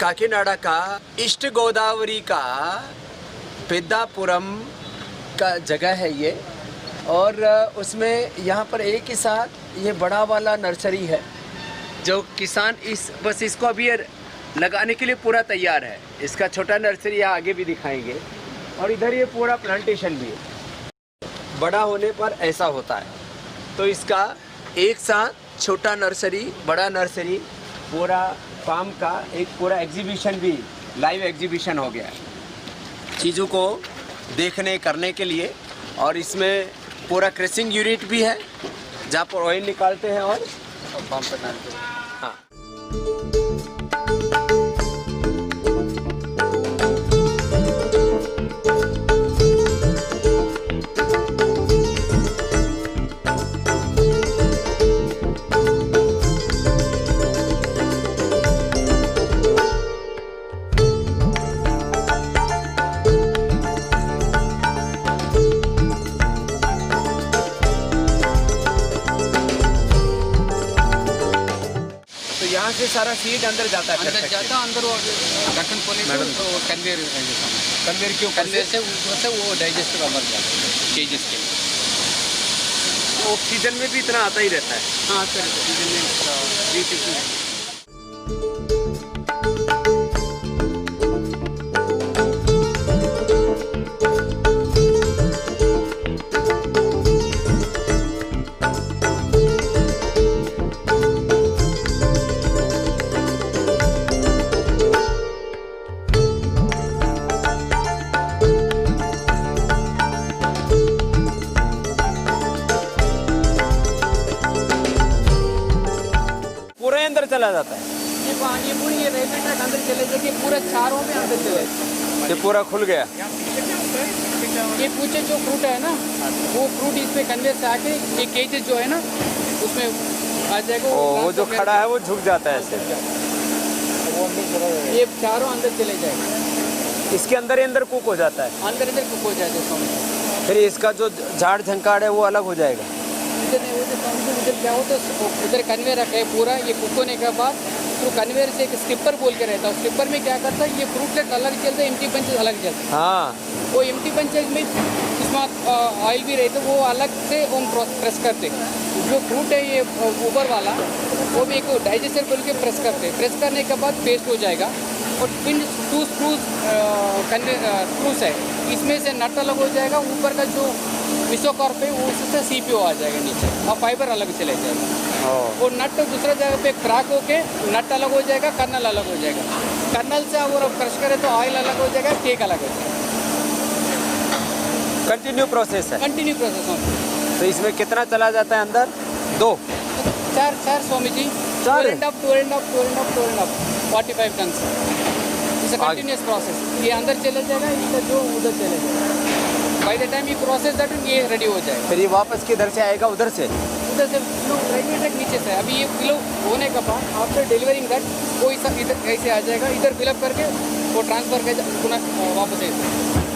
काकीनाडा का ईस्ट गोदावरी का पेद्दापुरम का जगह है ये। और उसमें यहाँ पर एक ही साथ ये बड़ा वाला नर्सरी है जो किसान बस इसको अभी लगाने के लिए पूरा तैयार है। इसका छोटा नर्सरी यहाँ आगे भी दिखाएंगे और इधर ये पूरा प्लांटेशन भी है। बड़ा होने पर ऐसा होता है। तो इसका एक साथ छोटा नर्सरी, बड़ा नर्सरी, पूरा फार्म का एक पूरा एग्जीबिशन भी, लाइव एग्जीबिशन हो गया है चीज़ों को देखने करने के लिए। और इसमें पूरा क्रेसिंग यूनिट भी है जहाँ पर ऑयल निकालते हैं और पंप पे डालते हैं। हाँ, यहाँ से सारा सीड अंदर जाता है, अंदर जाता है। अंदर वो ढक्कन खोले तो कन्वेयर कन्वेयर क्यों? कन्वेयर से ऊपर से वो डाइजेस्ट का मर जाता है केजेस के। तो सीजन में भी इतना आता ही रहता है। हाँ सर, सीजन में 350। अंदर चला जाता है ये पूरी ये रेलवे ट्रैक अंदर चले जाके पूरा चारों में अंदर चले। ये पूरा खुल गया। ये पूछे जो फ्रूट है ना, वो फ्रूट इसमें कन्वेयर से आके ये केजेस जो है ना उसमें आ जाएगा। वो जो खड़ा है वो झुक जाता है ऐसे। ये चारों अंदर चले जाएगा। इसके अंदर ही अंदर कुक हो जाता है। अंदर कुक हो जाएगा। फिर इसका जो झाड़ झंकाड़ है वो अलग हो जाएगा। उधर क्या होता है, उधर कन्वेयर रखा है पूरा। ये कुक होने के बाद तो कन्वेयर से एक स्किपर बोल के रहता है। स्किपर में क्या करता है, ये फ्रूट अलग चलता है, एम्प्टी पंचेस अलग चलता है। हाँ, वो एम्प्टी पंचेस में इसमें ऑयल भी रहता है, वो अलग से हम प्रेस करते हैं। जो फ्रूट है ये ऊपर वाला वो भी एक डाइजेस्टर बोल के प्रेस करते हैं। प्रेस करने के बाद पेस्ट हो जाएगा। और पिन टू स्क्रूज है, इसमें से नट अलग हो जाएगा। ऊपर का जो विसोकॉर्प है वो उससे सीपीओ आ जाएगा नीचे और फाइबर अलग चले जाएगा। वो नट दूसरा जगह पे क्रैक होके नट अलग हो जाएगा, कर्नल अलग हो जाएगा। कर्नल से अगर क्रश करें तो ऑयल अलग हो जाएगा, केक अलग हो जाएगा। कंटिन्यू प्रोसेस है। कंटिन्यू प्रोसेस है। तो इसमें कितना चला जाता है अंदर? चार Swami ji, 45 ton. It's continuous process. ये अंदर चले जाएगा, इसका जो उधर चले जाएगा। बाय द टाइम ये प्रोसेस दैट ये रेडी हो जाएगा। फिर ये वापस किधर से आएगा? उधर से रेलवे ट्रैक नीचे से। अभी ये फिल होने के बाद आफ्टर डिलीवरिंग दैट वो इधर ऐसे आ जाएगा। इधर फिलअप करके वो ट्रांसफर कर पुनः वापस आएगा,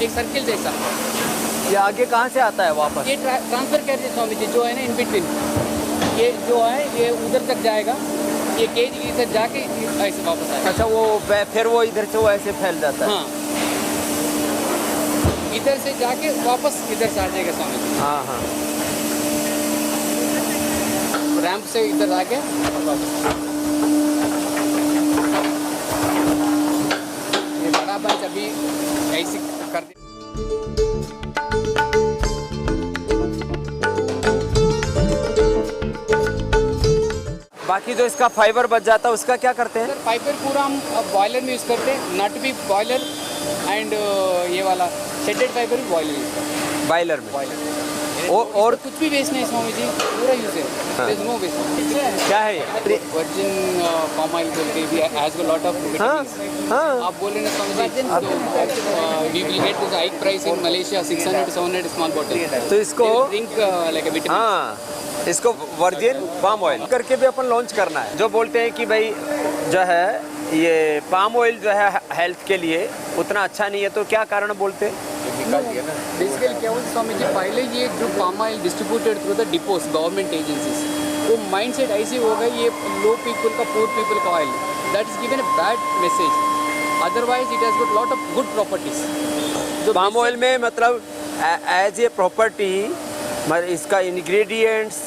एक सर्किल जैसा। ये आगे कहाँ से आता है वापस? ये ट्रांसफर कर स्वामी जी जो है ना इन बिटवीन, ये जो है ये उधर तक जाएगा। ये केज इधर जाके ऐसे वापस आएगा। अच्छा, वो फिर वो इधर से वो ऐसे फैल जाता है। हाँ, इधर से जाके वापस इधर से आ जाएगा स्वामी जी। हाँ हाँ, रैंप से इधर आके वापस। ये बड़ा बंच अभी ऐसे कर दिया। बाकी जो इसका फाइबर बच जाता है उसका क्या करते हैं? सर फाइबर पूरा हम बॉयलर में यूज़ करते हैं। नट भी बॉयलर एंड ये वाला शेडेड फाइबर भी बॉयलर यूज़ करते हैं। बॉयलर में और कुछ भी वेस्ट नहीं स्वामी जी, पूरा यूज़ है। There is no waste. क्या है ये? वर्जिन पाम ऑयल बोल के भी has got lot of vitamins. हाँ, आप बोल रहे हैं स्वामी जी, तो we will get this high price in Malaysia 600-700 small bottle. तो इसको ड्रिंक लाइक अ विटामिन। हाँ, इसको वर्जिन पाम ऑयल करके भी अपन लॉन्च करना है। जो बोलते हैं कि भाई जो है ये पाम ऑयल जो है हेल्थ के लिए उतना अच्छा नहीं है, तो क्या कारण बोलते हैं? बेसिकली क्या होता है स्वामी जी, पहले ये जो palm oil distributed through the depots government agencies, वो माइंड सेट ऐसे हो गया ये लो पीपल का पुअर पीपल का oil, that is given a bad message Otherwise, it has got lot of good properties. जो पाम ऑयल में मतलब एज ए प्रॉपर्टी इसका इंग्रेडिएंट्स,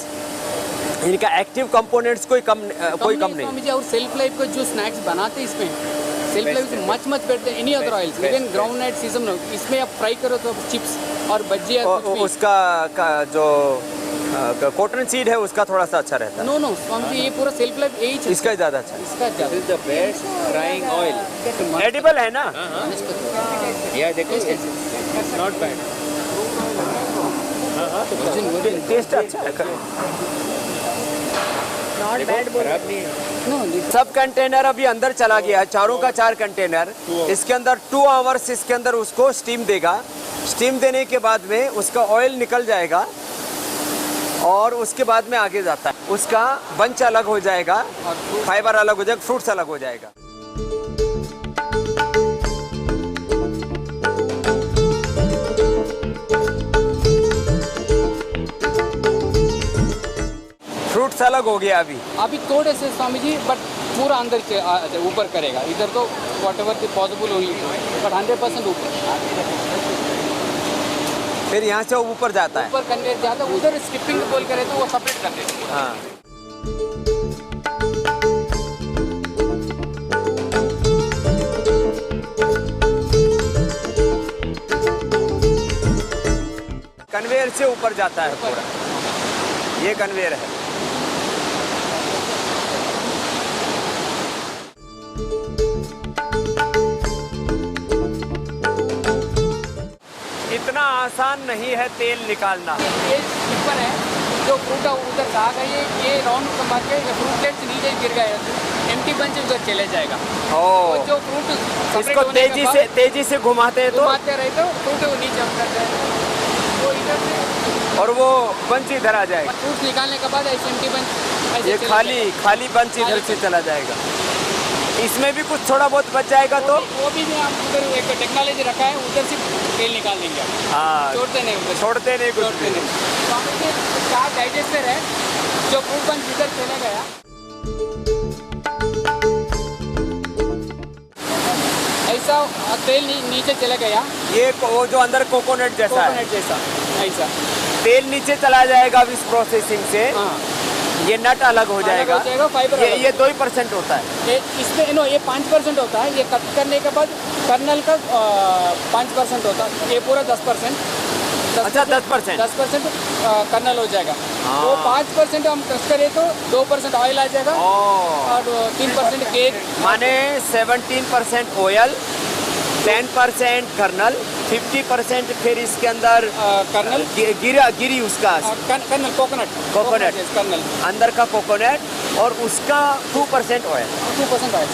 इनका एक्टिव कंपोनेंट्स कोई कम नहीं। स्वामी जी, और सेल्फ लाइफ को जो स्नैक्स बनाते हैं इसमें, self life is much much better any other oil. Even groundnut season इसमें आप फ्राई करो तो चिप्स और भजिया उसका जो कॉटन सीड है उसका थोड़ा सा अच्छा रहता है। नो नो स्वामी जी, ये पूरा सेल्फ लाइफ यही इसका ज़्यादा अच्छा है। इसका This is the best frying oil. Edible है ना? Yeah, देखो, it's not bad. टेस्ट अच्छा है। खराब नहीं है। सब कंटेनर अभी अंदर चला गया, चारों का 4 कंटेनर। इसके अंदर 2 आवर्स इसके अंदर उसको स्टीम देगा। स्टीम देने के बाद में उसका ऑयल निकल जाएगा और उसके बाद में आगे जाता है। उसका बंच अलग हो जाएगा, फाइबर अलग हो जाएगा, फ्रूट्स अलग हो जाएगा। फ्रूट्स अलग हो गया अभी थोड़े से स्वामी जी, बट पूरा अंदर के ऊपर करेगा। इधर तो what ever possible only, but 100% ऊपर। फिर यहाँ से वो ऊपर जाता है, ऊपर करने जाता है, उधर स्किपिंग बोल करे तो वो सेपरेट कर देते हैं। हाँ। कन्वेयर से ऊपर जाता है पूरा, ये कन्वेयर है। इतना आसान नहीं है तेल निकालना। ये स्किपर है जो फ्रूट उधर से आ गई, ये राउंड मार के फ्रूटलेट्स नीचे गिर गए, एम्प्टी बंच उधर चले जाएगा। ओ, जो फ्रूट इसको तेजी से घुमाते हैं तो रहे तो फ्रूट वो नीचे उतर जाएगा, वो इधर से, और वो बंच इधर आ जाएगा। फ्रूट निकालने के बाद ऐसे एम्प्टी बंच ये खाली बंच इधर से चला जाएगा। इसमें भी कुछ थोड़ा बहुत बच जाएगा तो वो भी हम उधर एक टेक्नोलॉजी रखा है, उधर से तेल निकाल देंगे। हाँ, छोड़ते नहीं कुछ भी। तो हमें 4 डाइजेस्टर है, जो फ्रूट बंच इधर चले गया, ऐसा तेल नीचे चला गया। ये वो जो अंदर कोकोनट जैसा है, ऐसा तेल नीचे चला जाएगा इस प्रोसेसिंग से। हाँ, ये नट अलग हो जाएगा, फाइबर ये 2% होता है। इसमें ये 5% होता है। ये कट करने के बाद कर्नल का 5% होता है, ये पूरा 10%। अच्छा, 10% कर्नल हो जाएगा। हाँ। वो 5% हम क्रश करें तो 2% ऑयल आ जाएगा और 3% केक। माने 17% ऑयल, 10% कर्नल, 50% फिर इसके अंदर कर्नल गिरी उसका कर्नल कोकोनट कर्नल अंदर का कोकोनट, और उसका 2% ऑयल। 2% ऑयल।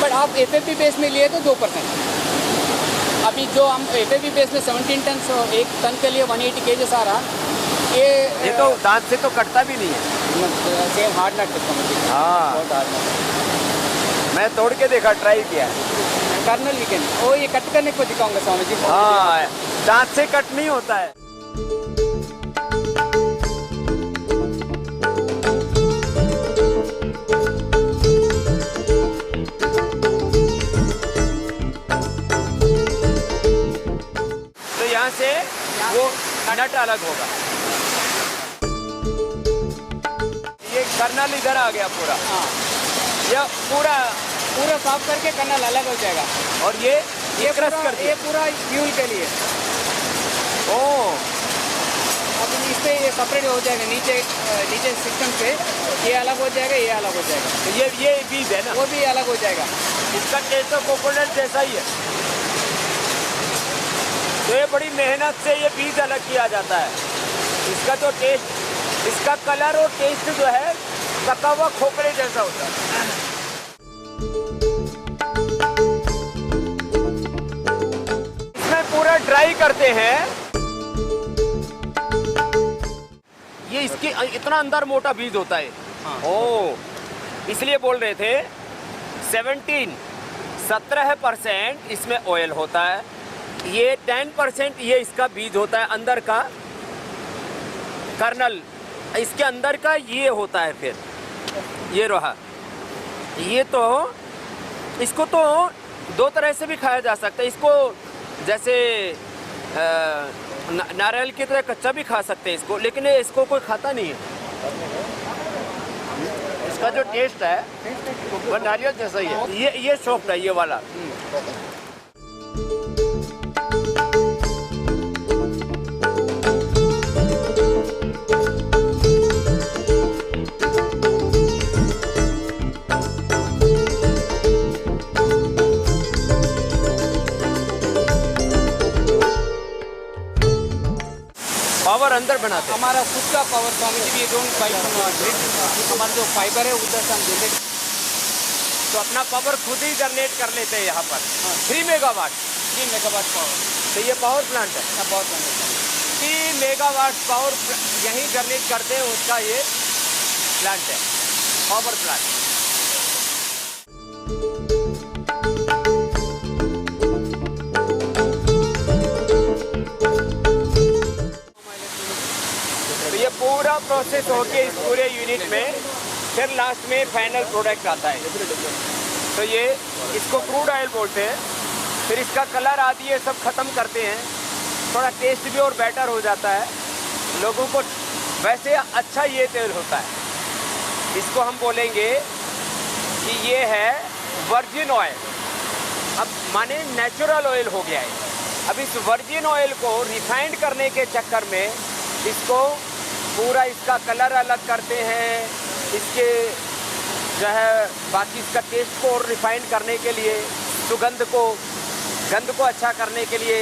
बट आप FFB बेस में लिए तो 2%। अभी जो हम FFB बेस में 17 टन, 1 टन के लिए 180 kg आ रहा, ये तो दांत से तो कटता भी नहीं है। सेम हार्ड नट है। हाँ, बहुत हार्ड नट। मैं तोड़ के देखा, ट्राई किया। कर्नल वीकेंड वो ये कट करने को दिखाऊंगा स्वामी जी। हाँ, दांत से कट नहीं होता है। तो यहाँ से वो नट अलग होगा। ये कर्नल इधर आ गया पूरा। हाँ, ये पूरा साफ करके कर्नल अलग हो जाएगा। और ये क्रश कर दिया। ये पूरा फ्यूल के लिए। ओह, अब इससे ये सेपरेट हो जाएगा नीचे सिस्टम से, ये अलग हो जाएगा, ये अलग हो जाएगा। तो ये बीज है ना, वो भी अलग हो जाएगा। इसका टेस्ट तो कोकोनट जैसा ही है। तो ये बड़ी मेहनत से ये बीज अलग किया जाता है। इसका तो टेस्ट, इसका कलर और टेस्ट जो है पका हुआ खोपरे जैसा होता है। इसमें पूरा ड्राई करते हैं। ये इसके इतना अंदर मोटा बीज होता है। हाँ। ओह, इसलिए बोल रहे थे 17% इसमें ऑयल होता है। ये 10% ये इसका बीज होता है, अंदर का कर्नल, इसके अंदर का ये होता है। फिर ये रहा, ये तो इसको तो दो तरह से भी खाया जा सकता है इसको, जैसे नारियल की तरह कच्चा भी खा सकते हैं इसको, लेकिन इसको कोई खाता नहीं है। इसका जो टेस्ट है वो नारियल जैसा ही है। ये सॉफ्ट है ये वाला। पावर अंदर बनाते हैं। हमारा खुद का पावर स्वामी जी भी डोंट पाइप हमारा जो फाइबर है उधर से हम जनरेट, तो अपना पावर खुद ही जनरेट कर लेते हैं यहाँ पर। 3 मेगावाट 3 मेगावाट पावर। तो ये पावर प्लांट है। पावर प्लांट 3 मेगावाट पावर यहीं जनरेट करते हैं, उसका ये प्लांट है, पावर प्लांट। तो ये पूरा प्रोसेस होके इस पूरे यूनिट में फिर लास्ट में फाइनल प्रोडक्ट आता है। तो ये इसको क्रूड ऑयल बोलते हैं। फिर इसका कलर आदि ये सब ख़त्म करते हैं, थोड़ा टेस्ट भी और बेटर हो जाता है लोगों को। वैसे अच्छा ये तेल होता है, इसको हम बोलेंगे कि ये है वर्जिन ऑयल। अब माने नेचुरल ऑयल हो गया है। अब इस वर्जिन ऑयल को रिफाइंड करने के चक्कर में इसको पूरा इसका कलर अलग करते हैं, इसके जो है बाकी इसका टेस्ट को और रिफाइंड करने के लिए, सुगंध को गंध को अच्छा करने के लिए,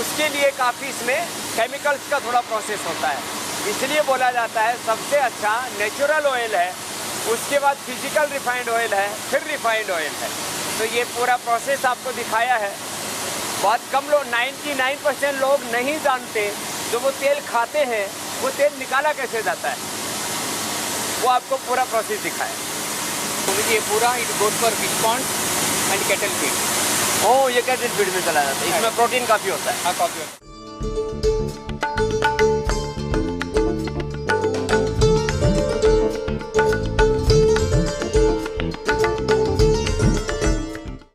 उसके लिए काफ़ी इसमें केमिकल्स का थोड़ा प्रोसेस होता है। इसलिए बोला जाता है सबसे अच्छा नेचुरल ऑयल है, उसके बाद फिजिकल रिफाइंड ऑयल है, फिर रिफाइंड ऑयल है। तो ये पूरा प्रोसेस आपको दिखाया है। बहुत कम लोग 99% लोग नहीं जानते, जो वो तेल खाते हैं वो तेल निकाला कैसे जाता है, वो आपको पूरा प्रोसेस दिखाया। तो ये पूरा it goes for fish pond and cattle feed. Oh, ये कैटल फीड में चला जाता है, इसमें प्रोटीन काफ़ी होता है। हाँ, काफ़ी होता है।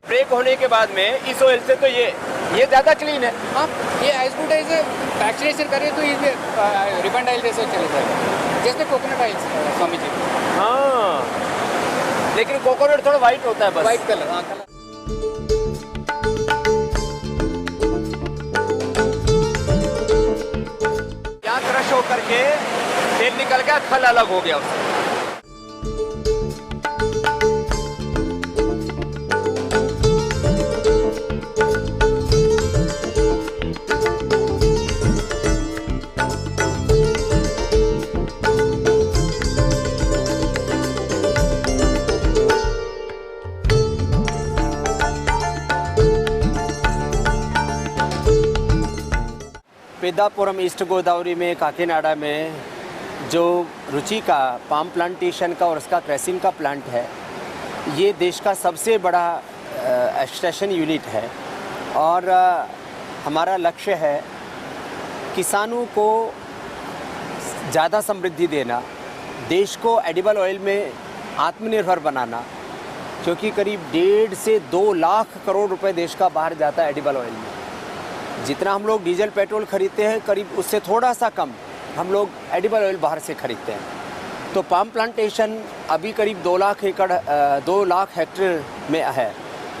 ब्रेक होने के बाद में इस ऑयल से तो ये ज़्यादा क्लीन है। हाँ, ये एज गुड एज फ्रैक्चरेशन करें तो ये रिफाइंड ऑयल जैसे चले जाएगा, जैसे कोकोनट ऑयल स्वामी जी। हाँ, लेकिन कोकोनट थोड़ा वाइट होता है बस। White colour. हाँ, कलर। यहाँ क्रश होकर के तेल निकल गया, खल अलग हो गया उससे। पेद्दापुरम ईस्ट गोदावरी में, काकीनाडा में जो रुचि का पाम प्लांटेशन का और उसका क्रैसिंग का प्लांट है, ये देश का सबसे बड़ा एक्सट्रैक्शन यूनिट है। और हमारा लक्ष्य है किसानों को ज़्यादा समृद्धि देना, देश को एडिबल ऑयल में आत्मनिर्भर बनाना, क्योंकि करीब 1.5 से 2 लाख करोड़ रुपए देश का बाहर जाता है एडिबल ऑयल में। जितना हम लोग डीजल पेट्रोल खरीदते हैं, करीब उससे थोड़ा सा कम हम लोग एडिबल ऑयल बाहर से खरीदते हैं। तो पाम प्लांटेशन अभी करीब 2 लाख हेक्टेयर में है।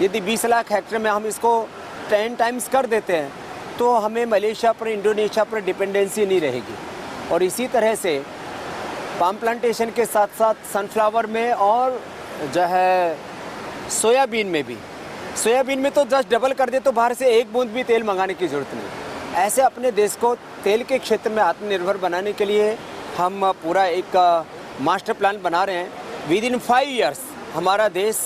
यदि 20 लाख हेक्टेयर में हम इसको 10 टाइम्स कर देते हैं तो हमें मलेशिया पर, इंडोनेशिया पर डिपेंडेंसी नहीं रहेगी। और इसी तरह से पाम प्लांटेशन के साथ साथ सनफ्लावर में और जो है सोयाबीन में भी, सोयाबीन में तो जस्ट डबल कर दे तो बाहर से एक बूंद भी तेल मंगाने की ज़रूरत नहीं। ऐसे अपने देश को तेल के क्षेत्र में आत्मनिर्भर बनाने के लिए हम पूरा एक मास्टर प्लान बना रहे हैं। विद इन 5 ईयर्स हमारा देश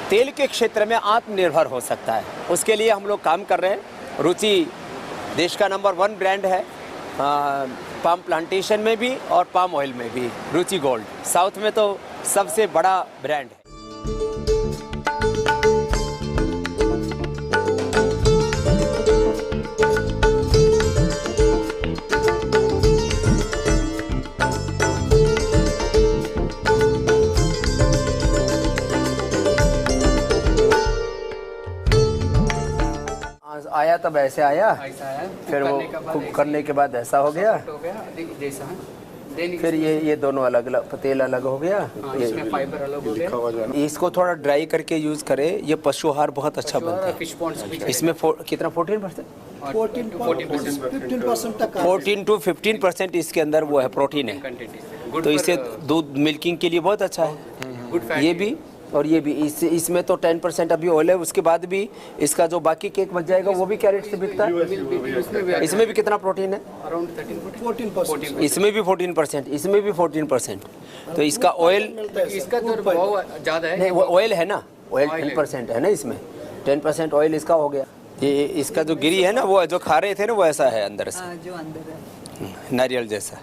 तेल के क्षेत्र में आत्मनिर्भर हो सकता है। उसके लिए हम लोग काम कर रहे हैं। रुचि देश का नंबर 1 ब्रांड है पाम प्लांटेशन में भी और पाम ऑयल में भी। रुचि गोल्ड साउथ में तो सबसे बड़ा ब्रांड है। आया तब ऐसे आया, ऐसा है फिर वो कुक करने के बाद ऐसा हो गया, हो गया देखिए जैसा है। देन फिर ये दोनों अलग अलग तेल अलग हो गया। इसमें फाइबर अलग हो गया। इसको थोड़ा ड्राई करके यूज़ करें, ये पशु आहार बहुत अच्छा बनता है। फिश पॉन्ड्स भी इसमें कितना 14% 14% तक 14 to 15% इसके अंदर वो है, प्रोटीन है। कंटेंट है। तो इससे दूध मिल्किंग के लिए बहुत अच्छा है। गुड फैट ये भी और ये भी इसमें तो 10% अभी ऑयल है, उसके बाद भी इसका जो बाकी केक बच जाएगा वो भी क्या रेट से बिकता है। इसमें भी कितना प्रोटीन है, अराउंड 14%। इसमें भी 14%, इसमें भी 14%। तो इसका ऑयल इसका तो बहुत ज़्यादा है। नहीं, वो ऑयल है ना, ऑयल 10% है ना, इसमें 10% ऑयल इसका हो गया। ये इसका जो गिरी है ना, वो जो खा रहे थे ना, वो ऐसा है अंदर से, जो अंदर है नारियल जैसा।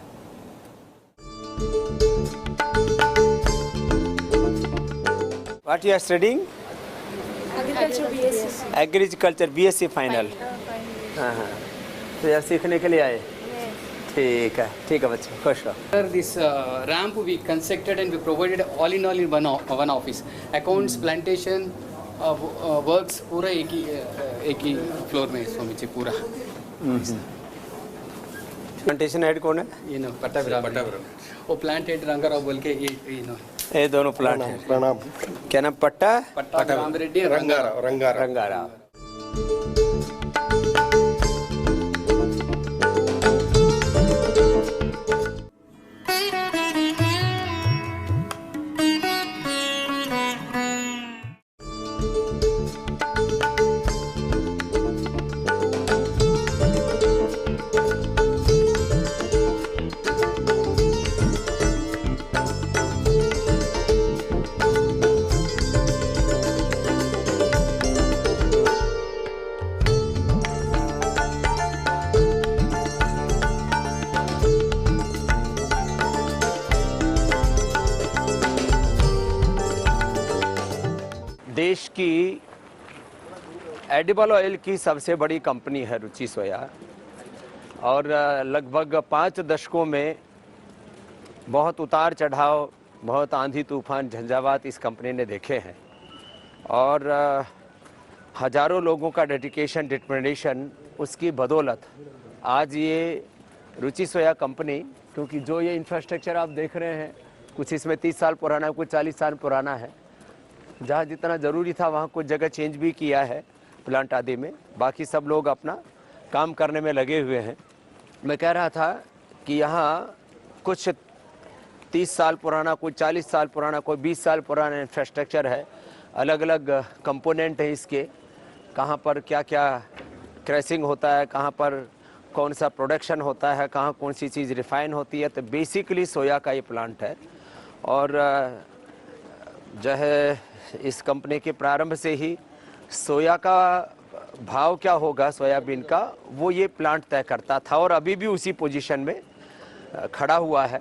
What you are studying? Agriculture BSc. Agriculture BSc final. हाँ हाँ, तो यार सीखने के लिए आए। ठीक है बच्चे, खुश रहो। Sir, this ramp we constructed and we provided all in one office. Accounts, plantation, works पूरा एक ही फ्लोर में स्वामी पूरा। प्लांटेशन हेड कौन है? ये नो पट्टा वो प्लांट हेड रंगाराव बोल के ये नो ये दोनों प्लांट है। प्रणाम। क्या नाम? पट्टा राम रेड्डी रंगाराव। देश की एडिबल ऑयल की सबसे बड़ी कंपनी है रुचि सोया, और लगभग 5 दशकों में बहुत उतार चढ़ाव, बहुत आंधी तूफान झंझावात इस कंपनी ने देखे हैं, और हजारों लोगों का डेडिकेशन डिटर्मिनेशन, उसकी बदौलत आज ये रुचि सोया कंपनी, क्योंकि जो ये इंफ्रास्ट्रक्चर आप देख रहे हैं, कुछ इसमें 30 साल पुराना है, कुछ 40 साल पुराना है। जहाँ जितना ज़रूरी था वहाँ कुछ जगह चेंज भी किया है प्लांट आदि में, बाकी सब लोग अपना काम करने में लगे हुए हैं। मैं कह रहा था कि यहाँ कुछ 30 साल पुराना, कोई 40 साल पुराना, कोई 20 साल पुराना इंफ्रास्ट्रक्चर है, अलग अलग कंपोनेंट हैं इसके, कहाँ पर क्या क्या क्रैसिंग होता है, कहाँ पर कौन सा प्रोडक्शन होता है, कहाँ कौन सी चीज़ रिफाइन होती है। तो बेसिकली सोया का ये प्लांट है, और जो है इस कंपनी के प्रारंभ से ही सोया का भाव क्या होगा, सोयाबीन का, वो ये प्लांट तय करता था, और अभी भी उसी पोजीशन में खड़ा हुआ है।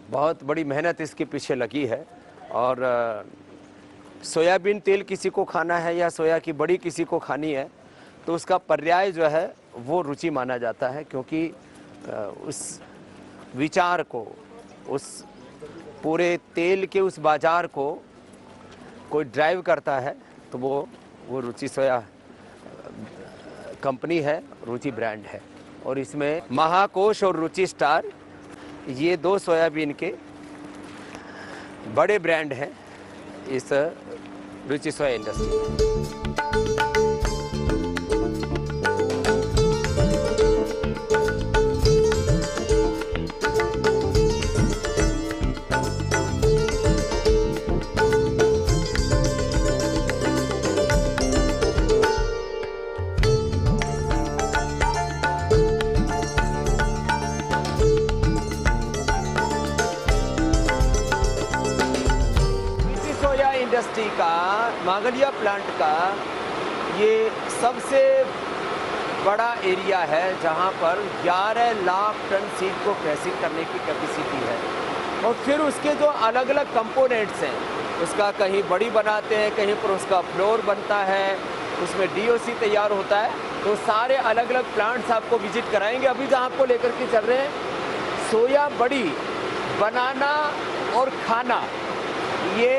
बहुत बड़ी मेहनत इसके पीछे लगी है, और सोयाबीन तेल किसी को खाना है या सोया की बड़ी किसी को खानी है, तो उसका पर्याय जो है वो रुचि माना जाता है, क्योंकि उस विचार को, उस पूरे तेल के उस बाजार को कोई ड्राइव करता है, तो वो रुचि सोया कंपनी है, रुचि ब्रांड है। और इसमें महाकोश और रुचि स्टार, ये 2 सोयाबीन के बड़े ब्रांड हैं इस रुचि सोया इंडस्ट्री में। इंडस्ट्री का, मांगलिया प्लांट का ये सबसे बड़ा एरिया है, जहां पर 11 लाख टन सीड को प्रोसेसिंग करने की कैपेसिटी है। और फिर उसके जो अलग अलग कंपोनेंट्स हैं, उसका कहीं बड़ी बनाते हैं, कहीं पर उसका फ्लोर बनता है, उसमें DOC तैयार होता है। तो सारे अलग अलग प्लांट्स आपको विजिट कराएंगे। अभी जहाँ आपको लेकर के चल रहे हैं, सोया बड़ी बनाना और खाना, ये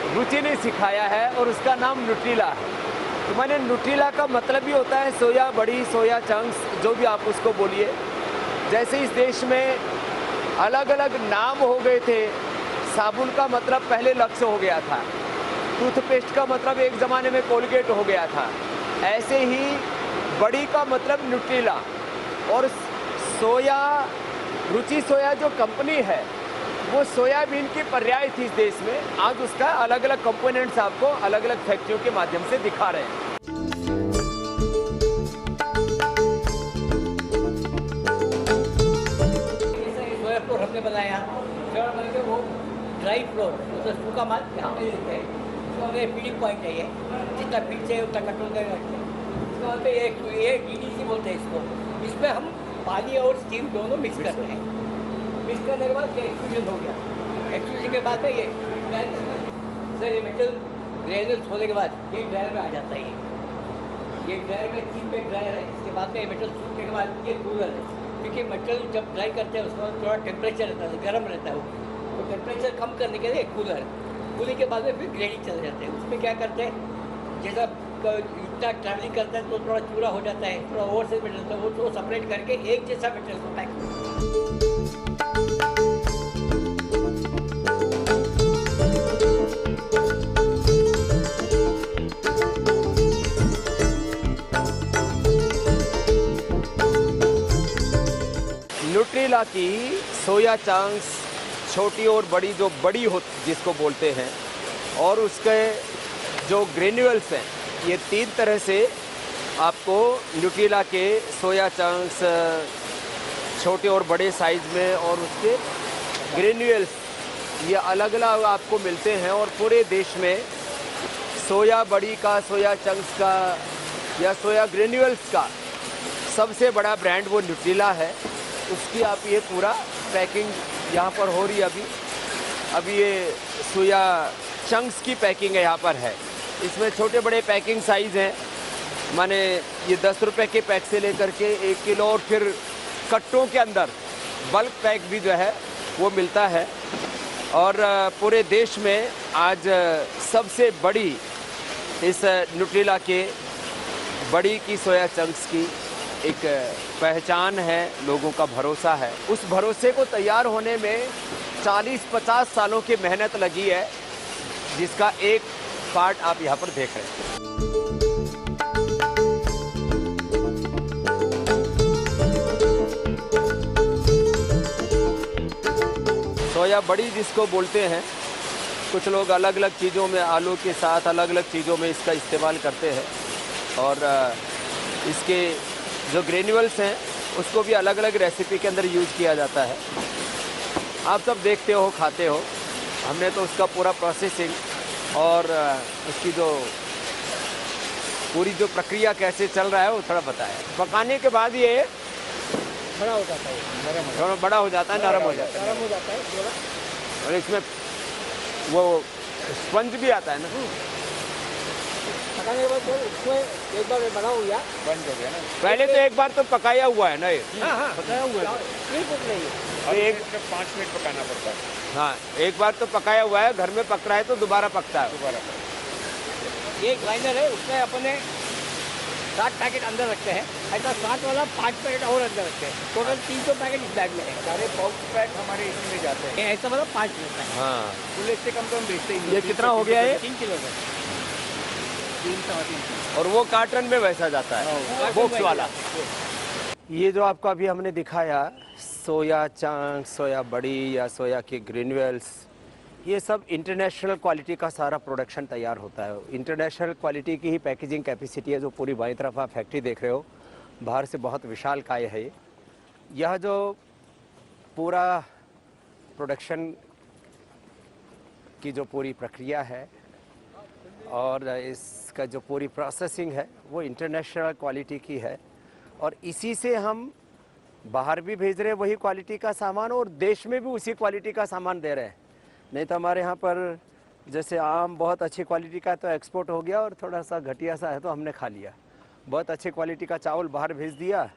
रुचि ने सिखाया है, और उसका नाम न्यूट्रिला है। तो मैंने न्यूट्रीला का मतलब ही होता है सोया बड़ी, सोया चंक्स, जो भी आप उसको बोलिए। जैसे इस देश में अलग अलग नाम हो गए थे, साबुन का मतलब पहले लक्स हो गया था, टूथपेस्ट का मतलब एक ज़माने में कोलगेट हो गया था, ऐसे ही बड़ी का मतलब न्यूट्रीला। और सोया, रुचि सोया जो कंपनी है वो सोयाबीन की पर्याय थी इस देश में। आज उसका अलग अलग कंपोनेंट्स आपको अलग अलग फैक्ट्रियों के माध्यम से दिखा रहे हैं। सोया फ्लोर हमने बनाया, सोया बन के वो ड्राई फ्लोर, उसका सूखा माल यहाँ पे देते हैं। उसका हमें फीडिंग पॉइंट है ये, जितना फीड चाहिए उतना कंट्रोल करेगा। उसके बाद ये DDC बोलते हैं इसको। इसमें हम पानी और स्टीम दोनों मिक्स करते हैं। मिक्स करने के बाद ये एक्सट्रूजन हो गया। एक्सट्रूजन के बाद में ये सर ये मेटल ग्रेनुल्स होने के बाद ये ड्रायर में आ जाता है। ये ड्रायर में 3 पे ड्रायर है। इसके बाद में ये मेटल सूखने के बाद ये कूलर है, क्योंकि मेटल जब ड्राई करते हैं उसमें थोड़ा टेम्परेचर रहता है, गर्म रहता है वो, तो टेम्परेचर कम करने के लिए कूलर है। कूलिंग के बाद में फिर ग्रेडिंग चले जाते हैं। उसमें क्या करते हैं, जैसा इतना ट्रैवलिंग करता है तो थोड़ा चूरा हो जाता है, थोड़ा ओवर से मेटल होता है, वो सेपरेट करके एक जैसा मेटल को पैक करते हैं। न्यूट्रीला की सोया चंक्स छोटी और बड़ी, जो बड़ी हो जिसको बोलते हैं, और उसके जो ग्रेन्यूल्स हैं, ये 3 तरह से आपको न्यूट्रीला के सोया चंक्स छोटे और बड़े साइज़ में और उसके ग्रेन्यूल्स ये अलग अलग आपको मिलते हैं। और पूरे देश में सोया बड़ी का, सोया चंक्स का या सोया ग्रेन्यूल्स का सबसे बड़ा ब्रांड वो न्यूट्रीला है। उसकी आप ये पूरा पैकिंग यहाँ पर हो रही है अभी ये सोया चंक्स की पैकिंग है यहाँ पर है। इसमें छोटे बड़े पैकिंग साइज़ हैं, माने ये 10 रुपए के पैक से लेकर के 1 किलो, और फिर कट्टों के अंदर बल्क पैक भी जो है वो मिलता है। और पूरे देश में आज सबसे बड़ी इस न्यूट्रीला के बड़ी की सोया चंक्स की एक पहचान है, लोगों का भरोसा है। उस भरोसे को तैयार होने में 40-50 सालों की मेहनत लगी है, जिसका एक पार्ट आप यहाँ पर देख रहे हैं। सोया बड़ी जिसको बोलते हैं, कुछ लोग अलग अलग चीज़ों में, आलू के साथ अलग अलग चीज़ों में इसका इस्तेमाल करते हैं। और इसके जो ग्रेन्यूल्स हैं उसको भी अलग अलग रेसिपी के अंदर यूज़ किया जाता है। आप सब देखते हो, खाते हो। हमने तो उसका पूरा प्रोसेसिंग और उसकी जो पूरी जो प्रक्रिया कैसे चल रहा है वो थोड़ा बताया। पकाने के बाद ये बड़ा हो जाता है, थोड़ा बड़ा हो जाता है, नरम हो जाता है, और इसमें वो स्पंज भी आता है ना। पकाने के बाद उसमें एक बार बना हो गया, बंद हो गया ना। पहले तो एक बार तो पकाया हुआ है ना ये। हाँ पकाया हुआ है, नहीं है। और एक 5 मिनट पकाना पड़ता है। हाँ, एक बार तो पकाया हुआ है, घर में पक रहा है तो दोबारा पकता है। ये ग्राइंडर है, उसमें अपने 7 पैकेट अंदर रखते हैं, ऐसा 7 वाला 5 पैकेट और अंदर रखते हैं। टोटल 300 पैकेट इस बैग में है। सारे पाउच पैक हमारे इसमें में जाते हैं। ऐसा वाला 5 मिनट है। हाँ, फुल इससे कम तो हम बेचते ही नहीं। ये कितना हो गया है? 3 किलो का, 3-3.5। और वो कार्टन में वैसा जाता है, बॉक्स वाला। ये जो आपको अभी हमने दिखाया, सोया चंक्स, सोया बड़ी या सोया के ग्रेन्यूल्स, ये सब इंटरनेशनल क्वालिटी का सारा प्रोडक्शन तैयार होता है। इंटरनेशनल क्वालिटी की ही पैकेजिंग कैपेसिटी है। जो पूरी बाईं तरफ आप फैक्ट्री देख रहे हो, बाहर से बहुत विशाल काय है। यह जो पूरा प्रोडक्शन की जो पूरी प्रक्रिया है और इसका जो पूरी प्रोसेसिंग है वो इंटरनेशनल क्वालिटी की है। और इसी से हम बाहर भी भेज रहे हैं वही क्वालिटी का सामान, और देश में भी उसी क्वालिटी का सामान दे रहे हैं। नहीं तो हमारे यहाँ पर जैसे आम बहुत अच्छी क्वालिटी का है तो एक्सपोर्ट हो गया, और थोड़ा सा घटिया सा है तो हमने खा लिया। बहुत अच्छी क्वालिटी का चावल बाहर भेज दिया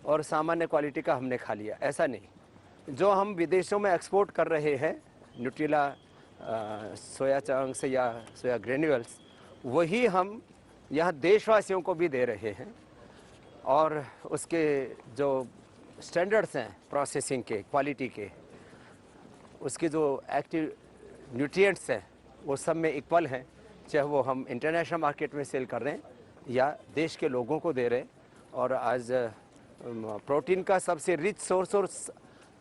और सामान्य क्वालिटी का हमने खा लिया, ऐसा नहीं। जो हम विदेशों में एक्सपोर्ट कर रहे हैं, न्यूट्रीला सोया चंक्स या सोया ग्रेन्यूल्स, वही हम यहाँ देशवासियों को भी दे रहे हैं और उसके जो स्टैंडर्ड्स हैं प्रोसेसिंग के, क्वालिटी के, उसके जो एक्टिव न्यूट्रिएंट्स हैं वो सब में इक्वल हैं, चाहे वो हम इंटरनेशनल मार्केट में सेल कर रहे हैं या देश के लोगों को दे रहे हैं। और आज प्रोटीन का सबसे रिच सोर्स और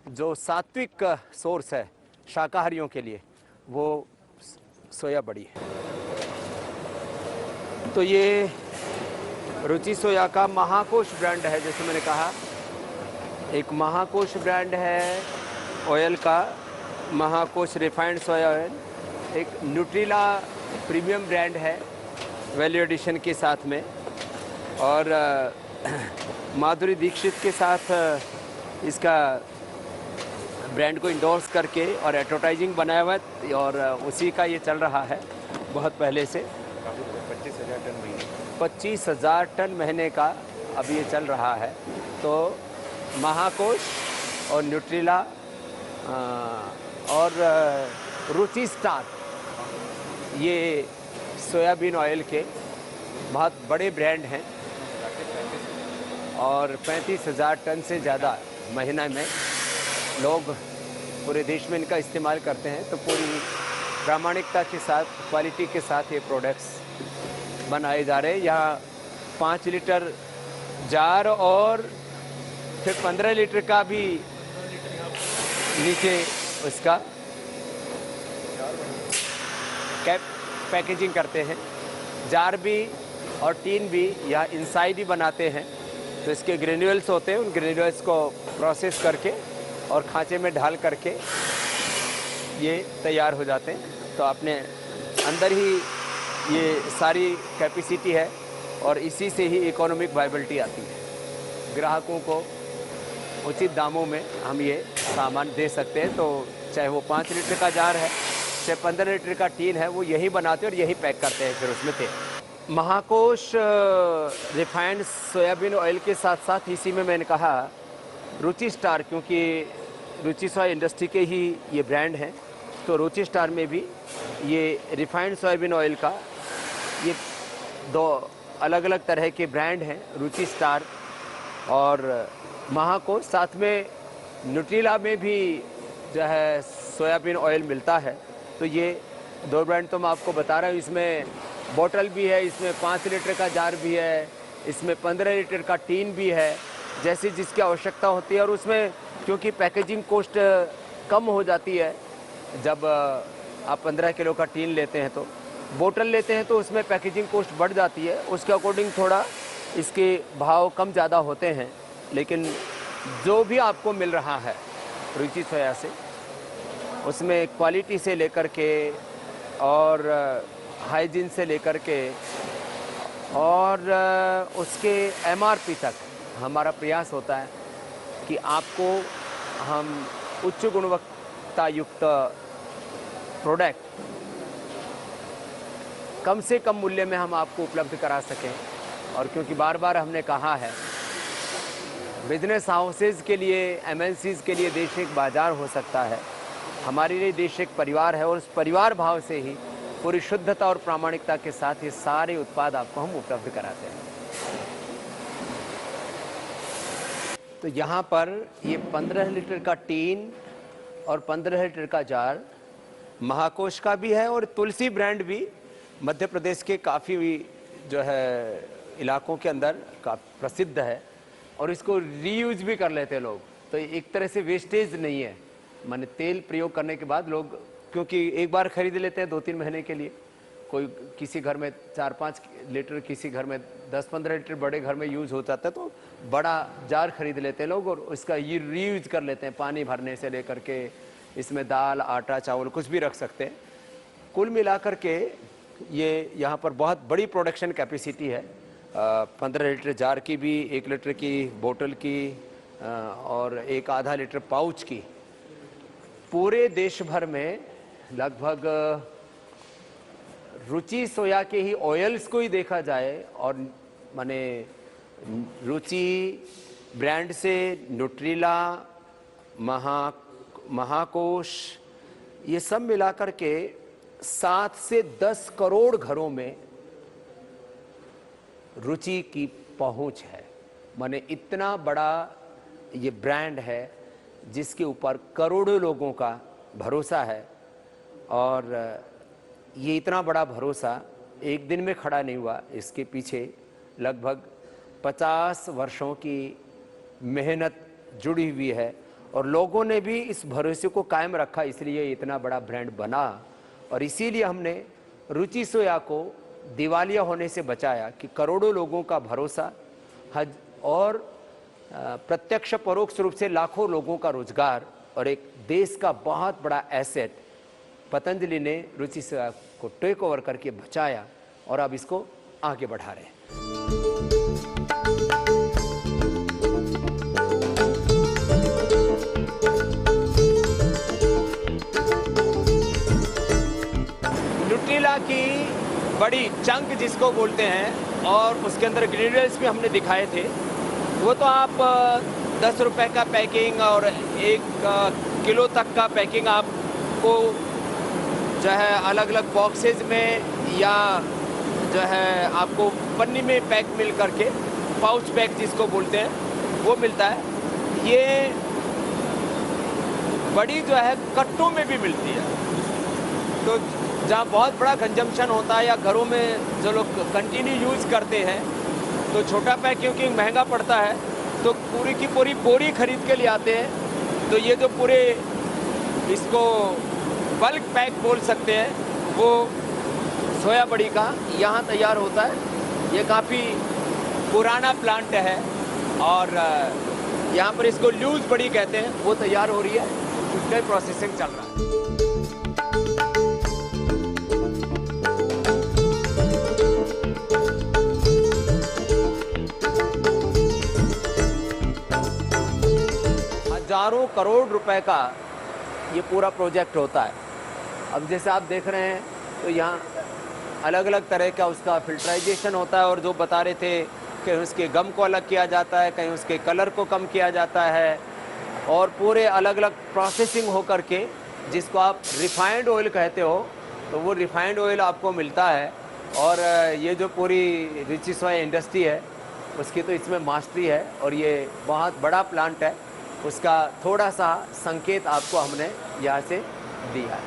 जो सात्विक सोर्स है शाकाहारियों के लिए वो सोया बड़ी है। तो ये रुचि सोया का महाकोश ब्रांड है, जैसे मैंने कहा एक महाकोश ब्रांड है ऑयल का, महाकोश रिफाइंड सोया ऑयल। एक न्यूट्रिला प्रीमियम ब्रांड है वैल्यू एडिशन के साथ में, और माधुरी दीक्षित के साथ इसका ब्रांड को इंडोर्स करके और एडवर्टाइजिंग बनाया हुआ है और उसी का ये चल रहा है बहुत पहले से। 25,000 टन महीने का अब ये चल रहा है। तो महाकोश और न्यूट्रिला और रुचि स्टार ये सोयाबीन ऑयल के बहुत बड़े ब्रांड हैं और 35,000 टन से ज़्यादा महीना में लोग पूरे देश में इनका इस्तेमाल करते हैं। तो पूरी प्रामाणिकता के साथ, क्वालिटी के साथ ये प्रोडक्ट्स बनाए जा रहे हैं। यहाँ 5 लीटर जार और फिर 15 लीटर का भी नीचे उसका कैप पैकेजिंग करते हैं। जार भी और टीन भी या इनसाइड ही बनाते हैं। तो इसके ग्रेन्यूल्स होते हैं, उन ग्रेन्यूल्स को प्रोसेस करके और खांचे में ढाल करके ये तैयार हो जाते हैं। तो आपने अंदर ही ये सारी कैपेसिटी है और इसी से ही इकोनॉमिक वायबिलिटी आती है। ग्राहकों को उचित दामों में हम ये सामान दे सकते हैं। तो चाहे वो 5 लीटर का जार है, चाहे 15 लीटर का टीन है, वो यही बनाते हैं और यही पैक करते हैं फिर उसमें तेल। महाकोश रिफाइंड सोयाबीन ऑयल के साथ साथ इसी में मैंने कहा रुचि स्टार, क्योंकि रुचि सोया इंडस्ट्री के ही ये ब्रांड हैं। तो रुचि स्टार में भी ये रिफाइंड सोयाबीन ऑयल का ये 2 अलग अलग तरह के ब्रांड हैं, रुचि स्टार और महाकोश। साथ में न्यूट्रिला में भी जो है सोयाबीन ऑयल मिलता है। तो ये 2 ब्रांड तो मैं आपको बता रहा हूँ। इसमें बोतल भी है, इसमें 5 लीटर का जार भी है, इसमें 15 लीटर का टीन भी है, जैसी जिसकी आवश्यकता होती है। और उसमें क्योंकि पैकेजिंग कॉस्ट कम हो जाती है, जब आप 15 किलो का टीन लेते हैं तो बोतल लेते हैं तो उसमें पैकेजिंग कॉस्ट बढ़ जाती है, उसके अकॉर्डिंग थोड़ा इसके भाव कम ज़्यादा होते हैं। लेकिन जो भी आपको मिल रहा है रुचि सोया से, उसमें क्वालिटी से लेकर के और हाइजीन से लेकर के और उसके MRP तक हमारा प्रयास होता है कि आपको हम उच्च गुणवत्ता युक्त प्रोडक्ट कम से कम मूल्य में हम आपको उपलब्ध करा सकें। और क्योंकि बार बार हमने कहा है, बिजनेस हाउसेज के लिए, MNCs के लिए देश एक बाज़ार हो सकता है, हमारे लिए देश एक परिवार है और उस परिवार भाव से ही पूरी शुद्धता और प्रामाणिकता के साथ ये सारे उत्पाद आपको हम उपलब्ध कराते हैं। तो यहाँ पर ये 15 लीटर का टीन और 15 लीटर का जार महाकोश का भी है और तुलसी ब्रांड भी मध्य प्रदेश के काफ़ी जो है इलाकों के अंदर का प्रसिद्ध है और इसको रीयूज भी कर लेते हैं लोग। तो एक तरह से वेस्टेज नहीं है, माने तेल प्रयोग करने के बाद लोग, क्योंकि एक बार खरीद लेते हैं 2-3 महीने के लिए, कोई किसी घर में 4-5 लीटर, किसी घर में 10-15 लीटर, बड़े घर में यूज़ हो जाता है तो बड़ा जार खरीद लेते हैं लोग और उसका ये रीयूज कर लेते हैं। पानी भरने से लेकर के इसमें दाल, आटा, चावल कुछ भी रख सकते हैं। कुल मिलाकर के ये यहाँ पर बहुत बड़ी प्रोडक्शन कैपेसिटी है। 15 लीटर जार की भी, 1 लीटर की बोतल की और 1 आधा लीटर पाउच की, पूरे देश भर में लगभग रुचि सोया के ही ऑयल्स को ही देखा जाए और माने रुचि ब्रांड से न्यूट्रिला, महाकोश, ये सब मिलाकर के 7 से 10 करोड़ घरों में रुचि की पहुंच है। माने इतना बड़ा ये ब्रांड है जिसके ऊपर करोड़ों लोगों का भरोसा है, और ये इतना बड़ा भरोसा एक दिन में खड़ा नहीं हुआ। इसके पीछे लगभग 50 वर्षों की मेहनत जुड़ी हुई है, और लोगों ने भी इस भरोसे को कायम रखा, इसलिए इतना बड़ा ब्रांड बना। और इसीलिए हमने रुचि सोया को दिवालिया होने से बचाया कि करोड़ों लोगों का भरोसा हज और प्रत्यक्ष परोक्ष रूप से लाखों लोगों का रोजगार और एक देश का बहुत बड़ा एसेट पतंजलि ने रुचि सोया को टेक ओवर करके बचाया, और अब इसको आगे बढ़ा रहे हैं। न्यूट्रेला की बड़ी चंक जिसको बोलते हैं, और उसके अंदर इंग्रेडिएंट्स भी हमने दिखाए थे। वो तो आप 10 रुपए का पैकिंग और 1 किलो तक का पैकिंग आपको जो है अलग अलग बॉक्सेज में या जो है आपको पन्नी में पैक मिल करके, पाउच पैक जिसको बोलते हैं, वो मिलता है। ये बड़ी जो है कट्टों में भी मिलती है। तो जहाँ बहुत बड़ा कंजम्पशन होता है या घरों में जो लोग कंटिन्यू यूज़ करते हैं, तो छोटा पैक क्योंकि महंगा पड़ता है, तो पूरी की पूरी बोरी खरीद के ले आते हैं। तो ये जो पूरे इसको बल्क पैक बोल सकते हैं, वो सोया बड़ी का यहाँ तैयार होता है। ये काफ़ी पुराना प्लांट है, और यहाँ पर इसको लूज बड़ी कहते हैं, वो तैयार हो रही है, उसका प्रोसेसिंग चल रहा है। हजारों करोड़ रुपए का ये पूरा प्रोजेक्ट होता है। अब जैसे आप देख रहे हैं, तो यहाँ अलग अलग तरह का उसका फिल्टराइजेशन होता है, और जो बता रहे थे कि उसके गम को अलग किया जाता है, कहीं उसके कलर को कम किया जाता है, और पूरे अलग अलग प्रोसेसिंग हो करके जिसको आप रिफाइंड ऑयल कहते हो, तो वो रिफाइंड ऑयल आपको मिलता है। और ये जो पूरी रुचि सोया इंडस्ट्री है, उसकी तो इसमें मास्टरी है, और ये बहुत बड़ा प्लांट है। उसका थोड़ा सा संकेत आपको हमने यहाँ से दिया है।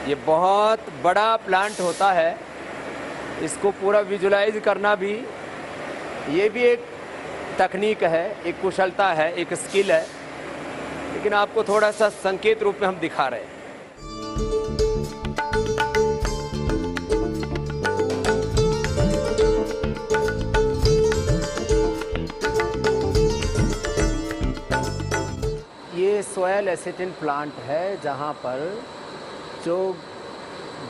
ये बहुत बड़ा प्लांट होता है, इसको पूरा विजुलाइज करना भी, ये भी एक तकनीक है, एक कुशलता है, एक स्किल है, लेकिन आपको थोड़ा सा संकेत रूप में हम दिखा रहे हैं। ये सोया लेसिटिन प्लांट है, जहाँ पर जो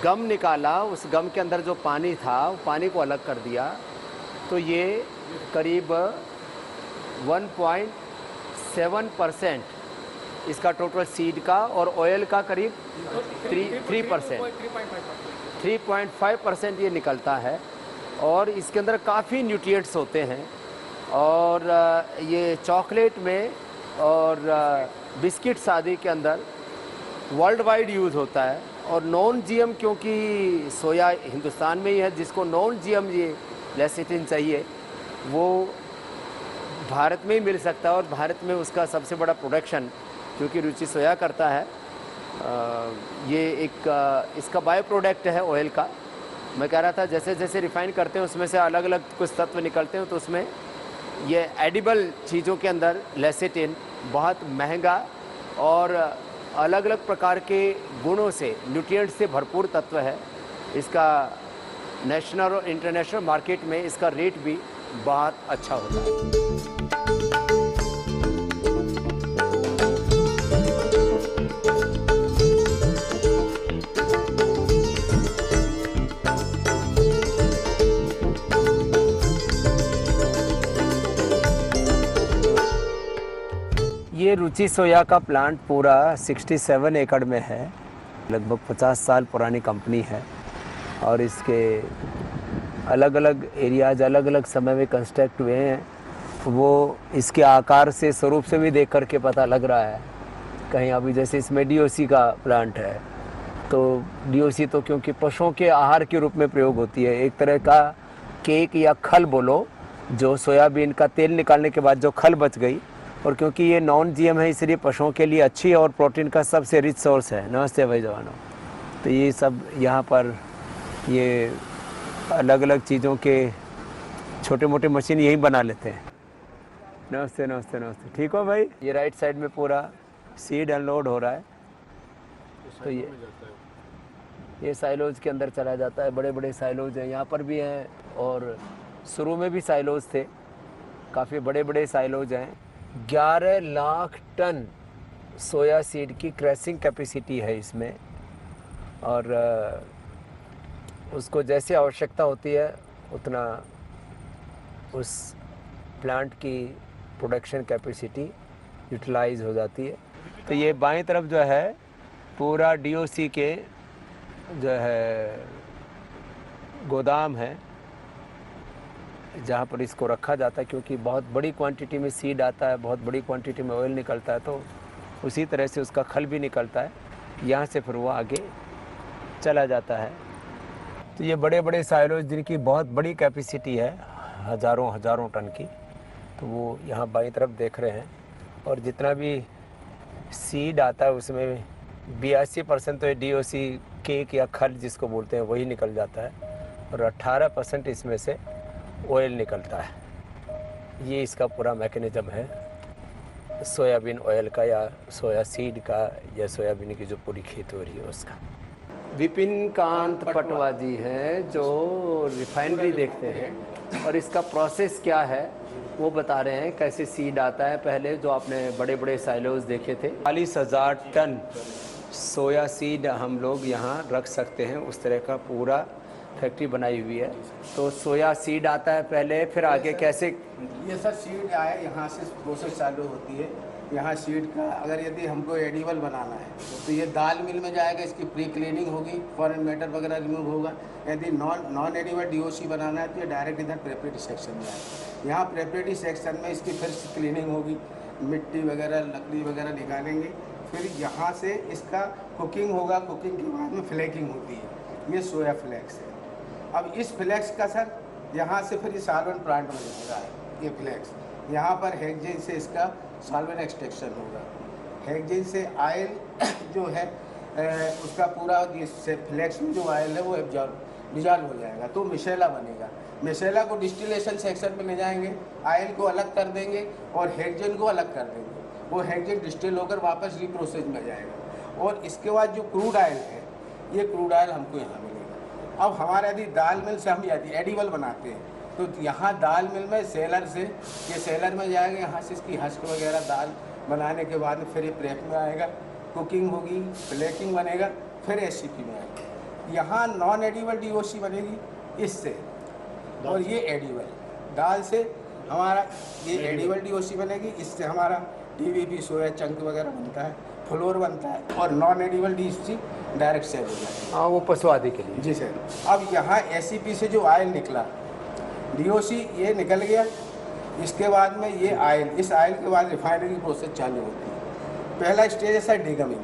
गम निकाला, उस गम के अंदर जो पानी था, वो पानी को अलग कर दिया। तो ये करीब 1.7% इसका टोटल सीड का, और ऑयल का करीब 3.5% ये निकलता है। और इसके अंदर काफ़ी न्यूट्रिएंट्स होते हैं, और ये चॉकलेट में और बिस्किट्स आदि के अंदर वर्ल्ड वाइड यूज़ होता है। और नॉन जीएम, क्योंकि सोया हिंदुस्तान में ही है, जिसको नॉन जीएम ये लेसिटिन चाहिए, वो भारत में ही मिल सकता है। और भारत में उसका सबसे बड़ा प्रोडक्शन क्योंकि रुचि सोया करता है, ये एक इसका बायो प्रोडक्ट है ऑयल का। मैं कह रहा था जैसे जैसे रिफ़ाइन करते हैं उसमें से अलग अलग कुछ तत्व निकलते हैं, तो उसमें ये एडिबल चीज़ों के अंदर लेसिटिन बहुत महंगा और अलग अलग प्रकार के गुणों से, न्यूट्रिएंट से भरपूर तत्व है। इसका नेशनल और इंटरनेशनल मार्केट में इसका रेट भी बहुत अच्छा होता है। ये रुचि सोया का प्लांट पूरा 67 एकड़ में है, लगभग 50 साल पुरानी कंपनी है। और इसके अलग अलग एरियाज अलग अलग समय में कंस्ट्रक्ट हुए हैं। वो इसके आकार से, स्वरूप से भी देख करके पता लग रहा है। कहीं अभी जैसे इसमें डीओसी का प्लांट है, तो डीओसी तो क्योंकि पशुओं के आहार के रूप में प्रयोग होती है, एक तरह का केक या खल बोलो, जो सोयाबीन का तेल निकालने के बाद जो खल बच गई, और क्योंकि ये नॉन जीएम है इसलिए पशुओं के लिए अच्छी है और प्रोटीन का सबसे रिच सोर्स है। नमस्ते भाई जवानों। तो ये सब यहाँ पर ये अलग अलग चीज़ों के छोटे मोटे मशीन यही बना लेते हैं। नमस्ते नमस्ते नमस्ते, ठीक हो भाई। ये राइट साइड में पूरा सीड अनलोड हो रहा है, तो ये साइलोज के अंदर चला जाता है। बड़े बड़े साइलोज हैं, यहाँ पर भी हैं और शुरू में भी साइलोज थे, काफ़ी बड़े बड़े साइलोज हैं। 11 लाख टन सोया सीड की क्रैशिंग कैपेसिटी है इसमें, और उसको जैसे आवश्यकता होती है उतना उस प्लांट की प्रोडक्शन कैपेसिटी यूटिलाइज हो जाती है। तो ये बाईं तरफ जो है पूरा डीओसी के जो है गोदाम है, जहाँ पर इसको रखा जाता है, क्योंकि बहुत बड़ी क्वांटिटी में सीड आता है, बहुत बड़ी क्वांटिटी में ऑयल निकलता है, तो उसी तरह से उसका खल भी निकलता है। यहाँ से फिर वो आगे चला जाता है। तो ये बड़े बड़े साइलोज जिनकी बहुत बड़ी कैपेसिटी है, हज़ारों टन की, तो वो यहाँ बाईं तरफ देख रहे हैं। और जितना भी सीड आता है उसमें 82% तो डीओसी केक या खल जिसको बोलते हैं वही निकल जाता है, और 18% इसमें से ऑयल निकलता है। ये इसका पूरा मैकेनिज़्म है सोयाबीन ऑयल का, या सोया सीड का, या सोयाबीन की जो पूरी खेती हो रही है उसका। विपिन कांत पटवा जी हैं जो रिफाइनरी देखते हैं, और इसका प्रोसेस क्या है वो बता रहे हैं। कैसे सीड आता है, पहले जो आपने बड़े बड़े साइलोज देखे थे, 40,000 टन सोया सीड हम लोग यहाँ रख सकते हैं, उस तरह का पूरा फैक्ट्री बनाई हुई है। तो सोया सीड आता है पहले, फिर आगे कैसे? ये सर सीड आए, यहाँ से प्रोसेस चालू होती है। यहाँ सीड का अगर यदि हमको एडिबल बनाना है तो ये दाल मिल में जाएगा, इसकी प्री क्लीनिंग होगी, फॉरेन मैटर वगैरह रिमूव होगा। यदि नॉन एडिबल डीओसी बनाना है तो ये डायरेक्ट इधर प्रेपरेटरी सेक्शन में आएगा। यहाँ प्रेपरेटरी सेक्शन में इसकी फिर क्लीनिंग होगी, मिट्टी वगैरह लकड़ी वगैरह निकालेंगे, फिर यहाँ से इसका कुकिंग होगा। कुकिंग के बाद में फ्लेकिंग होती है, ये सोया फ्लेक्स है। अब इस फ्लेक्स का सर यहाँ से फिर सॉल्वेंट प्लांट में जाएगा। ये फ्लेक्स यहाँ पर हेक्सेन से इसका सॉल्वेंट एक्सट्रैक्शन होगा। हेक्सेन से आयल जो है उसका पूरा फ्लेक्स में जो आयल है वो डिजॉल्व हो जाएगा, तो मिशेला बनेगा। मिशेला को डिस्टिलेशन सेक्शन में ले जाएंगे, आयल को अलग कर देंगे और हेक्सेन को अलग कर देंगे। वो हेक्सेन डिस्टिल होकर वापस रिप्रोसेस में जाएगा, और इसके बाद जो क्रूड आयल है, ये क्रूड आयल हमको यहाँ मिलेगा। अब हमारे यदि दाल मिल से हम यदि एडिबल बनाते हैं तो यहाँ दाल मिल में सेलर से ये सेलर में जाएगा, यहाँ से इसकी हस्क वगैरह दाल बनाने के बाद फिर ये प्रेप में आएगा, कुकिंग होगी, फ्लेकिंग बनेगा, फिर एससीपी में आएगा। यहाँ नॉन एडिबल डीओसी बनेगी इससे, और ये एडिबल दाल से हमारा ये एडिबल डीओसी बनेगी, इससे हमारा डीवीपी सोया चंक वगैरह बनता है, फ्लोर बनता है, और non edible DOC direct sale हो जाता है। हाँ, वो पशु आदि के लिए। जी सर। अब यहाँ एससीपी से जो आयल निकला, डीओसी ये निकल गया, इसके बाद में ये आयल, इस आयल के बाद रिफाइनरी की प्रोसेस चालू होती है। पहला स्टेज है सर डिगमिंग।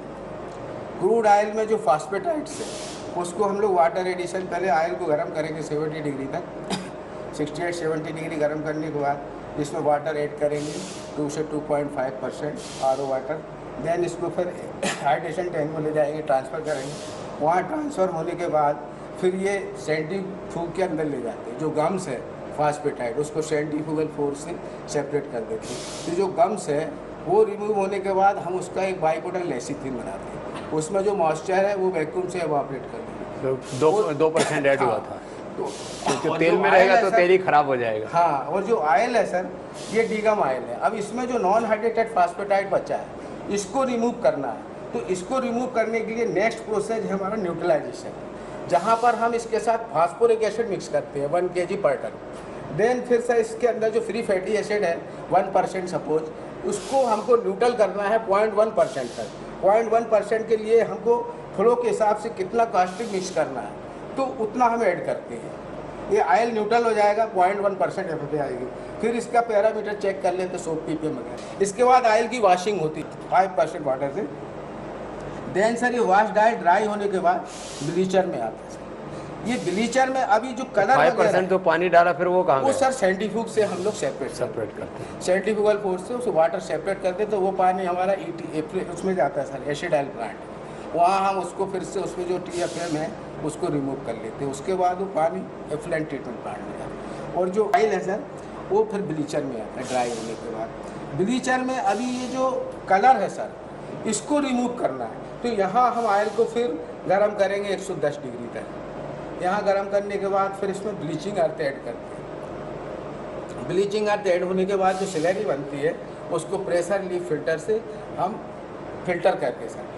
क्रूड आयल में जो फॉस्फेटाइड्स है उसको हम लोग वाटर एडिशन, पहले आयल को गर्म करेंगे 70 डिग्री तक, 68-70 डिग्री गर्म करने के बाद इसमें वाटर ऐड करेंगे 2 से 2.5% आरओ वाटर। देन इसको फिर हाइड्रेशन टैंक में ले जाएंगे, ट्रांसफ़र करेंगे। वहाँ ट्रांसफ़र होने के बाद फिर ये सेंट्रीफ्यूज के अंदर ले जाते हैं। जो गम्स है फॉस्फेटाइड उसको सेंट्रीफ्यूगल फोर्स से सेपरेट कर देते हैं। तो जो गम्स है वो रिमूव होने के बाद हम उसका एक बाइकोटल लेसिथिन बनाते हैं। उसमें जो मॉइस्चर है वो वैक्यूम से एवापोरेट कर देते हैं। 2% ऐड हुआ था, तो क्योंकि तेल में रहेगा तो तेल ही खराब हो जाएगा। हाँ, और जो आयल है सर ये डिगम आयल है। अब इसमें जो नॉन हाइड्रेटेड फॉस्फेटाइड बचा है इसको रिमूव करना है। तो इसको रिमूव करने के लिए नेक्स्ट प्रोसेस है हमारा न्यूट्रलाइजेशन, जहाँ पर हम इसके साथ फास्फोरिक एसिड मिक्स करते हैं 1 kg पर टन। देन फिर से इसके अंदर जो फ्री फैटी एसिड है 1% सपोज, उसको हमको न्यूट्रल करना है 0.1% तक। 0.1% के लिए हमको फ्लो के हिसाब से कितना कास्टिक मिक्स करना है तो उतना हम ऐड करते हैं। ये आयल न्यूट्रल हो जाएगा, 0.1% एफ आएगी। फिर इसका पैरामीटर चेक कर लेते सोप ppm वगैरह। इसके बाद आयल की वॉशिंग होती है 5% वाटर से। देन सर ये वॉश ड्राई होने के बाद ब्लीचर में आता है। ये ब्लीचर में अभी जो कलर 5% तो पानी डाला, फिर वो कहाँ वो गया? सर सेंट्रीफ्यूग से हम लोग सेपरेट करते हैं। सेंट्रीफ्यूगल फोर्स से उस वाटर सेपरेट करते तो वो पानी हमारा उसमें जाता है सर, एसिड ऑयल प्लांट, वहाँ हम उसको फिर से उसमें जो TFM है उसको रिमूव कर लेते हैं। उसके बाद वो पानी एफ्लुएंट ट्रीटमेंट प्लांट में जाता है। और जो ऑयल है सर वो फिर ब्लीचर में आता है ड्राई होने के बाद। ब्लीचर में अभी ये जो कलर है सर इसको रिमूव करना है, तो यहाँ हम ऑयल को फिर गर्म करेंगे 110 डिग्री तक। यहाँ गर्म करने के बाद फिर इसमें ब्लीचिंग अर्थ ऐड करते हैं। ब्लीचिंग अर्थ ऐड होने के बाद जो स्लरी बनती है उसको प्रेशर रिलीफ फिल्टर से हम फिल्टर करके सर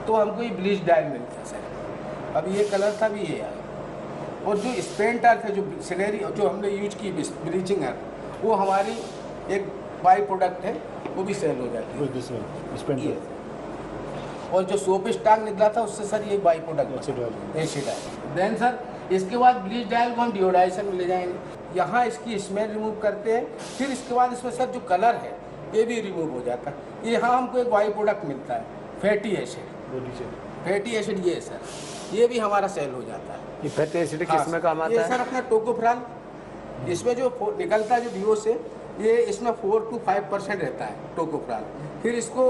तो हमको ये ब्लीच डायल मिलता है सर। अब ये कलर था भी ये आया। और जो स्पेंट अर्थ है, जो स्लरी जो हमने यूज की ब्लीचिंग अर्थ, वो हमारी एक बाई प्रोडक्ट है, वो भी सेल हो जाती है। और जो सोप स्टाक निकला था उससे सर ये बाई प्रोडक्ट एसिड है। देन सर इसके बाद ब्लीच डायल को हम डिओडाइजेशन में ले जाएंगे। यहाँ इसकी स्मेल रिमूव करते हैं, फिर इसके बाद इसमें सर जो कलर है ये भी रिमूव हो जाता है। यहाँ हमको एक बाई प्रोडक्ट मिलता है फैटी एसिड। फैटी एसिड ये है सर, ये भी हमारा सेल हो जाता है। ये फैटी एसिड किसमें काम आता ये है? सर अपना टोकोफ्राल, इसमें जो निकलता है जो डीओ से, ये इसमें 4 to 5% रहता है टोकोफ्राल। फिर इसको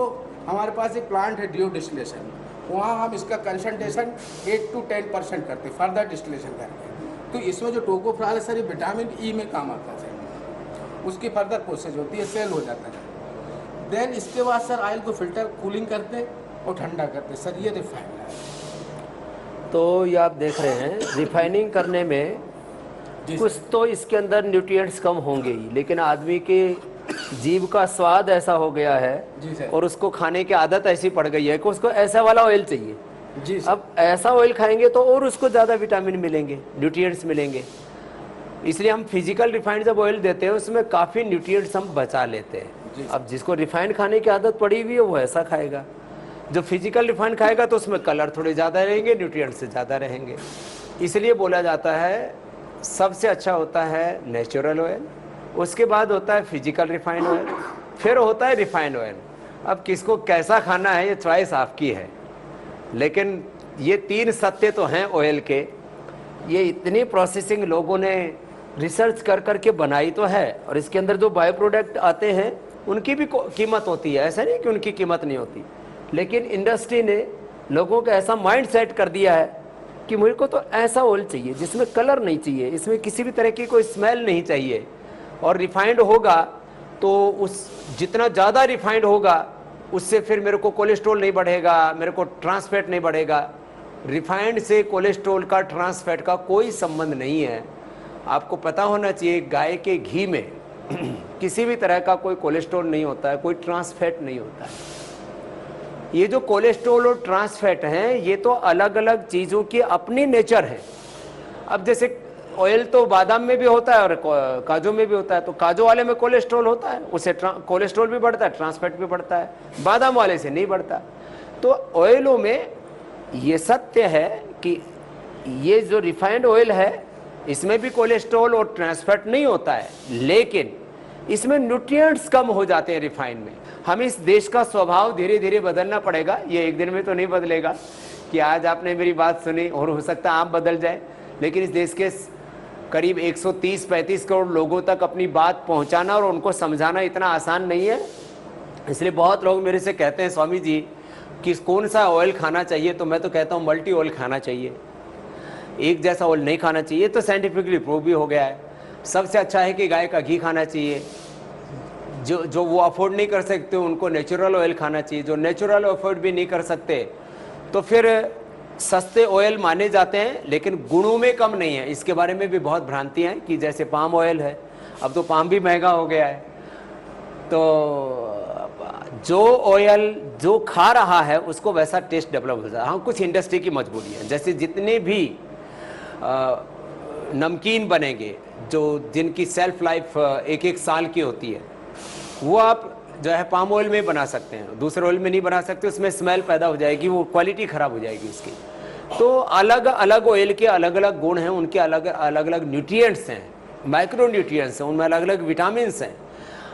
हमारे पास एक प्लांट है डिओ डिस्टिलेशन, वहाँ हम इसका कंसंट्रेशन 8 to 10% करते हैं फर्दर डिस्टिलेशन करके। तो इसमें जो टोकोफ्राल है सर ये विटामिन ई में काम आता है सर, उसकी फर्दर प्रोसेस होती है, सेल हो जाता है। देन इसके बाद सर ऑयल को फिल्टर कूलिंग करते हैं और ठंडा करते हैं सर, ये रिफाइंड है। तो ये आप देख रहे हैं रिफाइनिंग करने में कुछ तो इसके अंदर न्यूट्रिएंट्स कम होंगे ही, लेकिन आदमी के जीभ का स्वाद ऐसा हो गया है और उसको खाने की आदत ऐसी पड़ गई है कि उसको ऐसा वाला ऑयल चाहिए जी। अब ऐसा ऑयल खाएंगे तो और उसको ज़्यादा विटामिन मिलेंगे, न्यूट्रिएंट्स मिलेंगे। इसलिए हम फिजिकल रिफाइंड जब ऑयल देते हैं उसमें काफ़ी न्यूट्रिएंट्स हम बचा लेते हैं। अब जिसको रिफाइंड खाने की आदत पड़ी हुई है वो ऐसा खाएगा, जो फिजिकल रिफाइंड खाएगा तो उसमें कलर थोड़े ज़्यादा रहेंगे, न्यूट्रिएंट्स से ज़्यादा रहेंगे। इसलिए बोला जाता है सबसे अच्छा होता है नेचुरल ऑयल, उसके बाद होता है फिजिकल रिफाइंड ऑयल, फिर होता है रिफाइंड ऑयल। अब किसको कैसा खाना है ये चॉइस आपकी है, लेकिन ये 3 सत्य तो हैं ऑयल के। ये इतनी प्रोसेसिंग लोगों ने रिसर्च कर करके बनाई तो है, और इसके अंदर जो बाय प्रोडक्ट आते हैं उनकी भी कीमत होती है, ऐसा नहीं कि उनकी कीमत नहीं होती। लेकिन इंडस्ट्री ने लोगों का ऐसा माइंड सेट कर दिया है कि मुझे को तो ऐसा ऑयल चाहिए जिसमें कलर नहीं चाहिए, इसमें किसी भी तरह की कोई स्मेल नहीं चाहिए, और रिफाइंड होगा तो उस जितना ज़्यादा रिफाइंड होगा उससे फिर मेरे को कोलेस्ट्रॉल नहीं बढ़ेगा, मेरे को ट्रांस फैट नहीं बढ़ेगा। रिफाइंड से कोलेस्ट्रॉल का, ट्रांस फैट का कोई संबंध नहीं है। आपको पता होना चाहिए गाय के घी में किसी भी तरह का कोई कोलेस्ट्रॉल नहीं होता है, कोई ट्रांस फैट नहीं होता है। ये जो कोलेस्ट्रॉल और ट्रांस फैट हैं ये तो अलग अलग चीज़ों की अपनी नेचर है। अब जैसे ऑयल तो बादाम में भी होता है और काजू में भी होता है, तो काजू वाले में कोलेस्ट्रॉल होता है, उससे कोलेस्ट्रॉल भी बढ़ता है, ट्रांस फैट भी बढ़ता है, बादाम वाले से नहीं बढ़ता। तो ऑयलों में ये सत्य है कि ये जो रिफाइंड ऑयल है इसमें भी कोलेस्ट्रॉल और ट्रांस फैट नहीं होता है, लेकिन इसमें न्यूट्रिएंट्स कम हो जाते हैं रिफाइंड में। हम इस देश का स्वभाव धीरे धीरे बदलना पड़ेगा, ये एक दिन में तो नहीं बदलेगा कि आज आपने मेरी बात सुनी और हो सकता है आप बदल जाए, लेकिन इस देश के करीब 130-135 करोड़ लोगों तक अपनी बात पहुंचाना और उनको समझाना इतना आसान नहीं है। इसलिए बहुत लोग मेरे से कहते हैं स्वामी जी कि कौन सा ऑयल खाना चाहिए, तो मैं तो कहता हूँ मल्टी ऑयल खाना चाहिए, एक जैसा ऑयल नहीं खाना चाहिए, तो साइंटिफिकली प्रूव भी हो गया है। सबसे अच्छा है कि गाय का घी खाना चाहिए, जो वो अफोर्ड नहीं कर सकते उनको नेचुरल ऑयल खाना चाहिए, जो नेचुरल अफोर्ड भी नहीं कर सकते तो फिर सस्ते ऑयल माने जाते हैं, लेकिन गुणों में कम नहीं है। इसके बारे में भी बहुत भ्रांतियाँ हैं कि जैसे पाम ऑयल है, अब तो पाम भी महंगा हो गया है, तो जो ऑयल जो खा रहा है उसको वैसा टेस्ट डेवलप हो जाता है। हाँ, कुछ इंडस्ट्री की मजबूरी है, जैसे जितने भी नमकीन बनेंगे जो जिनकी सेल्फ लाइफ 1-1 साल की होती है, वो आप जो है पाम ऑयल में बना सकते हैं, दूसरे ऑयल में नहीं बना सकते, उसमें स्मेल पैदा हो जाएगी, वो क्वालिटी ख़राब हो जाएगी उसकी। तो अलग अलग ऑयल के अलग अलग गुण हैं, उनके अलग अलग न्यूट्रिएंट्स हैं, माइक्रो न्यूट्रिएंट्स हैं, उनमें अलग अलग विटामिन्स हैं।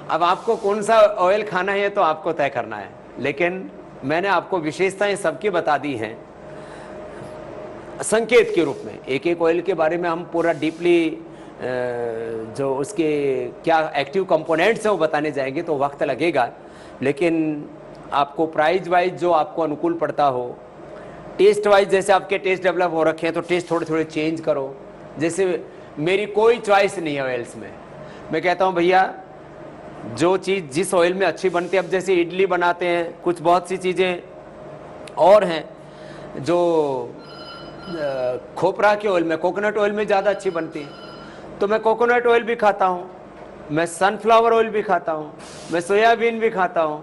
अब आपको कौन सा ऑयल खाना है तो आपको तय करना है, लेकिन मैंने आपको विशेषताएं सबकी बता दी हैं। संकेत के रूप में। एक एक ऑयल के बारे में हम पूरा डीपली जो उसके क्या एक्टिव कंपोनेंट्स हैं वो बताने जाएंगे तो वक्त लगेगा, लेकिन आपको प्राइस वाइज जो आपको अनुकूल पड़ता हो, टेस्ट वाइज जैसे आपके टेस्ट डेवलप हो रखे हैं तो टेस्ट थोड़े थोड़े चेंज करो। जैसे मेरी कोई चॉइस नहीं है ऑयल्स में, मैं कहता हूँ भैया जो चीज़ जिस ऑयल में अच्छी बनती है, अब जैसे इडली बनाते हैं, कुछ बहुत सी चीज़ें और हैं जो खोपरा के ऑयल में, कोकोनट ऑयल में ज़्यादा अच्छी बनती है, तो मैं कोकोनट ऑयल भी खाता हूँ, मैं सनफ्लावर ऑयल भी खाता हूँ, मैं सोयाबीन भी खाता हूँ,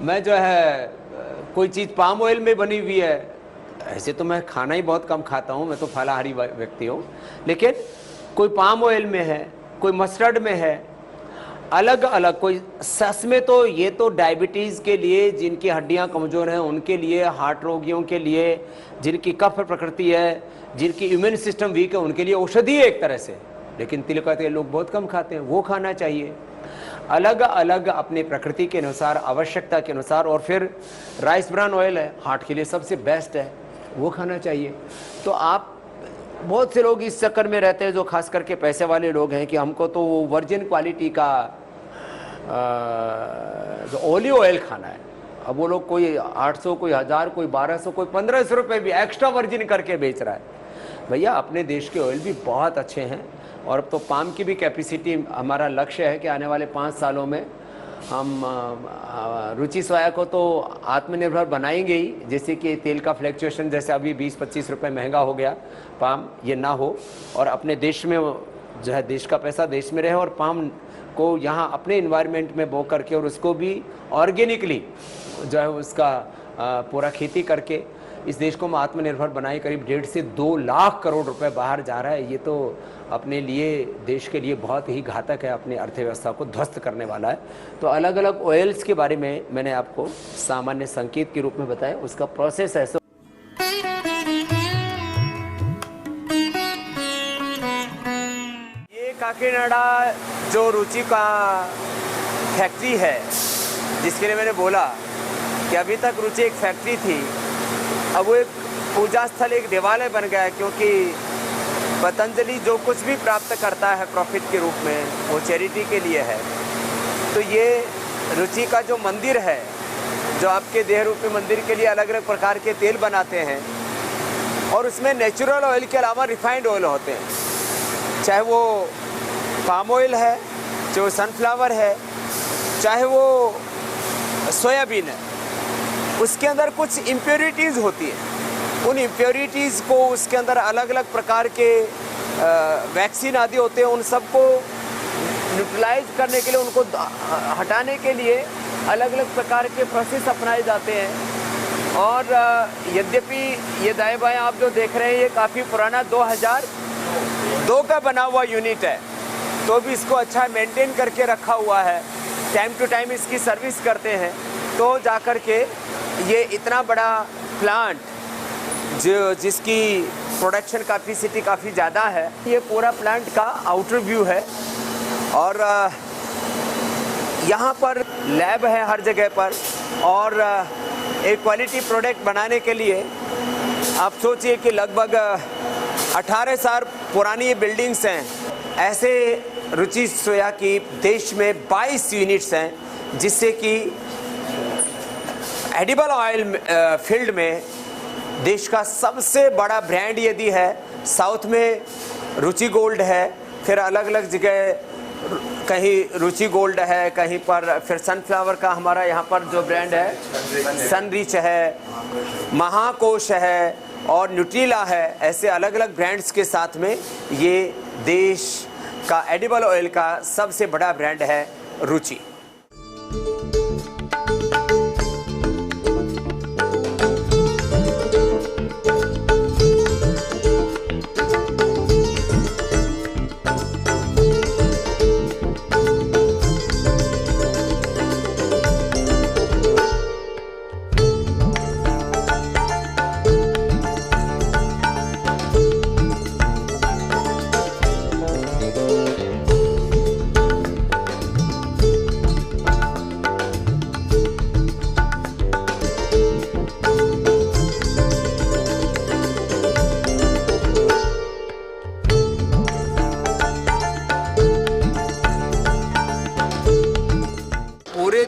मैं जो है कोई चीज़ पाम ऑयल में बनी हुई है। ऐसे तो मैं खाना ही बहुत कम खाता हूँ, मैं तो फलाहारी व्यक्ति हूँ, लेकिन कोई पाम ऑयल में है, कोई मस्टर्ड में है, अलग अलग। कोई सस में तो ये तो डायबिटीज़ के लिए, जिनकी हड्डियाँ कमज़ोर हैं उनके लिए, हार्ट रोगियों के लिए, जिनकी कफ प्रकृति है, जिनकी इम्यून सिस्टम वीक है, उनके लिए औषधि है एक तरह से। लेकिन तिल का तेल लोग बहुत कम खाते हैं, वो खाना चाहिए अलग अलग अपनी प्रकृति के अनुसार, आवश्यकता के अनुसार। और फिर राइस ब्रान ऑयल है, हार्ट के लिए सबसे बेस्ट है, वो खाना चाहिए। तो आप बहुत से लोग इस चक्कर में रहते हैं, जो खास करके पैसे वाले लोग हैं, कि हमको तो वो वर्जिन क्वालिटी का जो ऑलिव ऑयल खाना है। अब वो लोग कोई 800, कोई 1000, कोई 1200, कोई 1500 रुपये भी एक्स्ट्रा वर्जिन करके बेच रहा है। भैया अपने देश के ऑयल भी बहुत अच्छे हैं, और अब तो पाम की भी कैपेसिटी, हमारा लक्ष्य है कि आने वाले 5 सालों में हम रुचि सोया को तो आत्मनिर्भर बनाएंगे ही। जैसे कि तेल का फ्लैक्चुएशन जैसे अभी 20-25 रुपये महंगा हो गया पाम, ये ना हो, और अपने देश में जो है देश का पैसा देश में रहे, और पाम को यहाँ अपने इन्वायरमेंट में बो करके और उसको भी ऑर्गेनिकली जो है उसका पूरा खेती करके इस देश को हम आत्मनिर्भर बनाए। करीब 1.5 से 2 लाख करोड़ रुपए बाहर जा रहा है। ये तो अपने लिए, देश के लिए बहुत ही घातक है, अपनी अर्थव्यवस्था को ध्वस्त करने वाला है। तो अलग अलग ऑयल्स के बारे में मैंने आपको सामान्य संकेत के रूप में बताया, उसका प्रोसेस है। ये काकीनाडा जो रुचि का फैक्ट्री है, जिसके लिए मैंने बोला कि अभी तक रुचि एक फैक्ट्री थी, अब वो एक पूजा स्थल, एक देवालय बन गया है, क्योंकि पतंजलि जो कुछ भी प्राप्त करता है प्रॉफिट के रूप में, वो चैरिटी के लिए है। तो ये रुचि का जो मंदिर है, जो आपके देह रूपी मंदिर के लिए अलग अलग प्रकार के तेल बनाते हैं, और उसमें नेचुरल ऑयल के अलावा रिफाइंड ऑयल होते हैं। चाहे वो पाम ऑयल है, चाहे वो सनफ्लावर है, चाहे वो सोयाबीन है, उसके अंदर कुछ इम्प्योरिटीज़ होती है। उन इम्प्योरिटीज़ को उसके अंदर अलग अलग प्रकार के वैक्सीन आदि होते हैं, उन सबको न्यूट्रलाइज करने के लिए, उनको हटाने के लिए अलग अलग प्रकार के प्रोसेस अपनाए जाते हैं। और यद्यपि ये दाएं बाएं आप जो देख रहे हैं, ये काफ़ी पुराना 2002 का बना हुआ यूनिट है, तो भी इसको अच्छा मेंटेन करके रखा हुआ है। टाइम टू टाइम इसकी सर्विस करते हैं, तो जा कर के ये इतना बड़ा प्लांट जो जिसकी प्रोडक्शन कैपेसिटी काफ़ी ज़्यादा है, ये पूरा प्लांट का आउटर व्यू है। और यहाँ पर लैब है हर जगह पर, और एक क्वालिटी प्रोडक्ट बनाने के लिए आप सोचिए कि लगभग 18 साल पुरानी ये बिल्डिंग्स हैं। ऐसे रुचि सोया की देश में 22 यूनिट्स हैं, जिससे कि एडिबल ऑयल फील्ड में देश का सबसे बड़ा ब्रांड यदि है, साउथ में रुचि गोल्ड है, फिर अलग अलग जगह कहीं रुचि गोल्ड है, कहीं पर फिर सनफ्लावर का हमारा यहाँ पर जो ब्रांड है सनरिच है, महाकोश है और न्यूट्रीला है। ऐसे अलग अलग ब्रांड्स के साथ में ये देश का एडिबल ऑयल का सबसे बड़ा ब्रांड है रुचि।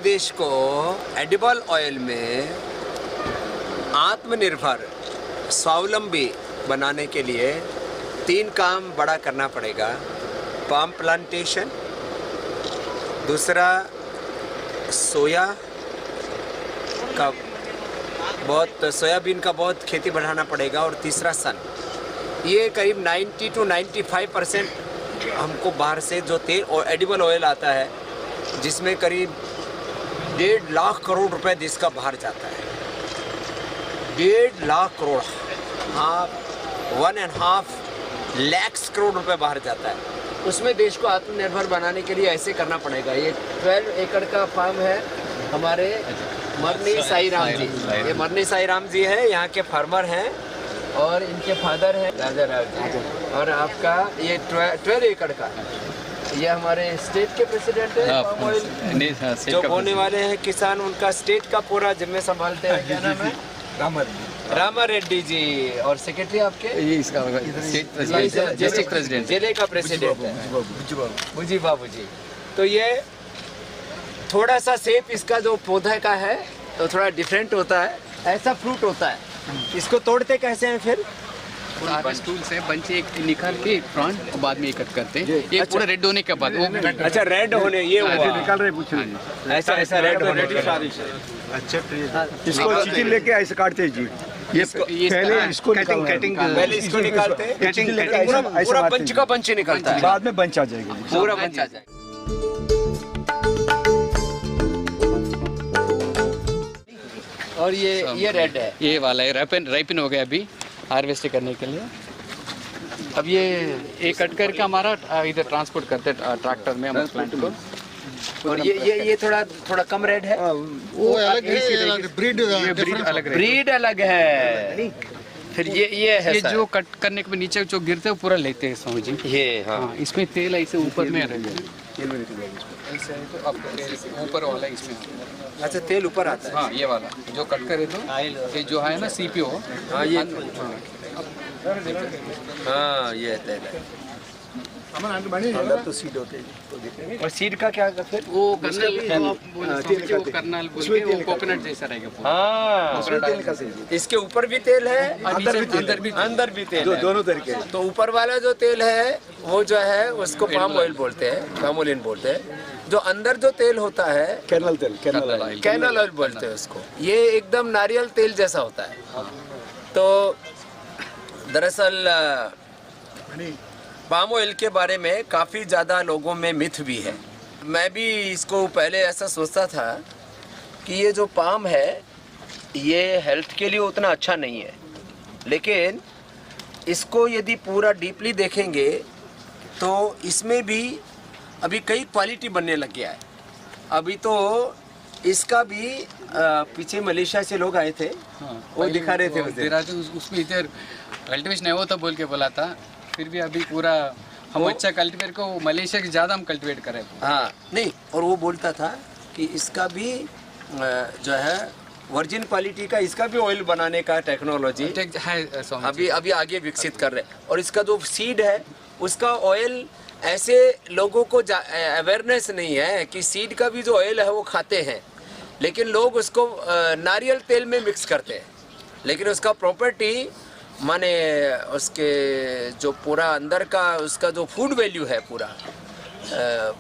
देश को एडिबल ऑयल में आत्मनिर्भर स्वावलंबी बनाने के लिए 3 काम बड़ा करना पड़ेगा। पाम प्लांटेशन, दूसरा सोया का सोयाबीन का बहुत खेती बढ़ाना पड़ेगा, और तीसरा सन। ये करीब 90 to 95% हमको बाहर से जो तेल और एडिबल ऑयल आता है, जिसमें करीब 1.5 लाख करोड़ रुपए देश का बाहर जाता है। 1.5 लाख करोड़, हाँ 1.5 लाख करोड़ रुपए बाहर जाता है। उसमें देश को आत्मनिर्भर बनाने के लिए ऐसे करना पड़ेगा। ये 12 एकड़ का फार्म है हमारे मरनी साई राम जी। ये मरनी साई राम जी है, यहाँ के फार्मर हैं, और इनके फादर हैं राजा राव जी। और आपका ये 12 एकड़ का, ये हमारे स्टेट के प्रेसिडेंट है पाम ऑयल जो बोने वाले हैं किसान, उनका स्टेट का पूरा जिम्मे संभालते हैं। क्या नाम है? रामा रेड्डी जी। और सेक्रेटरी आपके? ये इसका डिस्ट्रिक्ट प्रेसिडेंट, जिले का प्रेसिडेंट है मुजी बाबू जी। तो ये थोड़ा सा शेप इसका जो पौधे का है तो थोड़ा डिफरेंट होता है, ऐसा फ्रूट होता है। इसको तोड़ते कैसे हैं फिर? टूल से बंच एक निकाल के फ्रंट और बाद में कट करते हैं। ये पूरा रेड होने के बाद वो अच्छा रेड होने ये हुआ निकाल रहे पूछ रहे ऐसा रेड होने के बाद अच्छा इसको चिकन लेके ऐसे काटते हैं जी। ये पहले इसको कटिंग पहले इसको निकालते हैं, पूरा बंच का बंच निकलता है, बाद में बंच आ जाएगा, पूरा बंच आ जाएगा। और ये रेड है, ये वाला है राइपिन हो गया अभी हार्वेस्ट करने के लिए। अब ये कट करके हमारा इधर ट्रांसपोर्ट करते हैं ट्रैक्टर में हम प्लांट को। और ये थोड़ा कम रेड है, वो अलग है, ब्रीड अलग है। फिर ये है ये जो कट करने के नीचे जो गिरते हैं वो पूरा लेते हैं समझ जी। ये हाँ इसमें तेल ऐसे ऊपर में ऐसे तो आपका तेल ऊपर वाला इसमें। अच्छा तेल ऊपर आता है। हाँ ये वाला जो कट करे तो ये जो है ना सीपीओ। हाँ ये हाँ ये तेल है। अंदर तो सीड होते हैं। और सीड का क्या फिर? वो कर्नल बोल के वो कोकोनट जैसा रहेगा पूरा। हाँ इसके ऊपर भी तेल है, अंदर भी तेल है, दोनों तरीके। तो ऊपर वाला जो तेल है वो जो है उसको पाम ऑयल बोलते हैं, पाम ऑयल बोलते हैं। जो अंदर जो तेल होता है कैनल ऑयल बोलते हैं उसको। ये एकदम नारियल तेल जैसा होता है। तो दरअसल पाम ऑयल के बारे में काफ़ी ज़्यादा लोगों में मिथ भी है। मैं भी इसको पहले ऐसा सोचता था कि ये जो पाम है ये हेल्थ के लिए उतना अच्छा नहीं है, लेकिन इसको यदि पूरा डीपली देखेंगे तो इसमें भी अभी कई क्वालिटी बनने लग गया है। अभी तो इसका भी पीछे मलेशिया से लोग आए थे, वो दिखा रहे थे उसमें इधर कल्टीवेशन है वो तो बोल के बोला था। फिर भी अभी पूरा हम अच्छा कल्टीवेट को मलेशिया के ज़्यादा हम कल्टीवेट करें। हाँ नहीं, और वो बोलता था कि इसका भी जो है वर्जिन क्वालिटी का इसका भी ऑयल बनाने का टेक्नोलॉजी है अभी आगे विकसित कर रहे हैं। और इसका जो सीड है उसका ऑयल ऐसे लोगों को अवेयरनेस नहीं है कि सीड का भी जो ऑयल है वो खाते हैं, लेकिन लोग उसको नारियल तेल में मिक्स करते हैं। लेकिन उसका प्रॉपर्टी माने उसके जो पूरा अंदर का उसका जो फूड वैल्यू है पूरा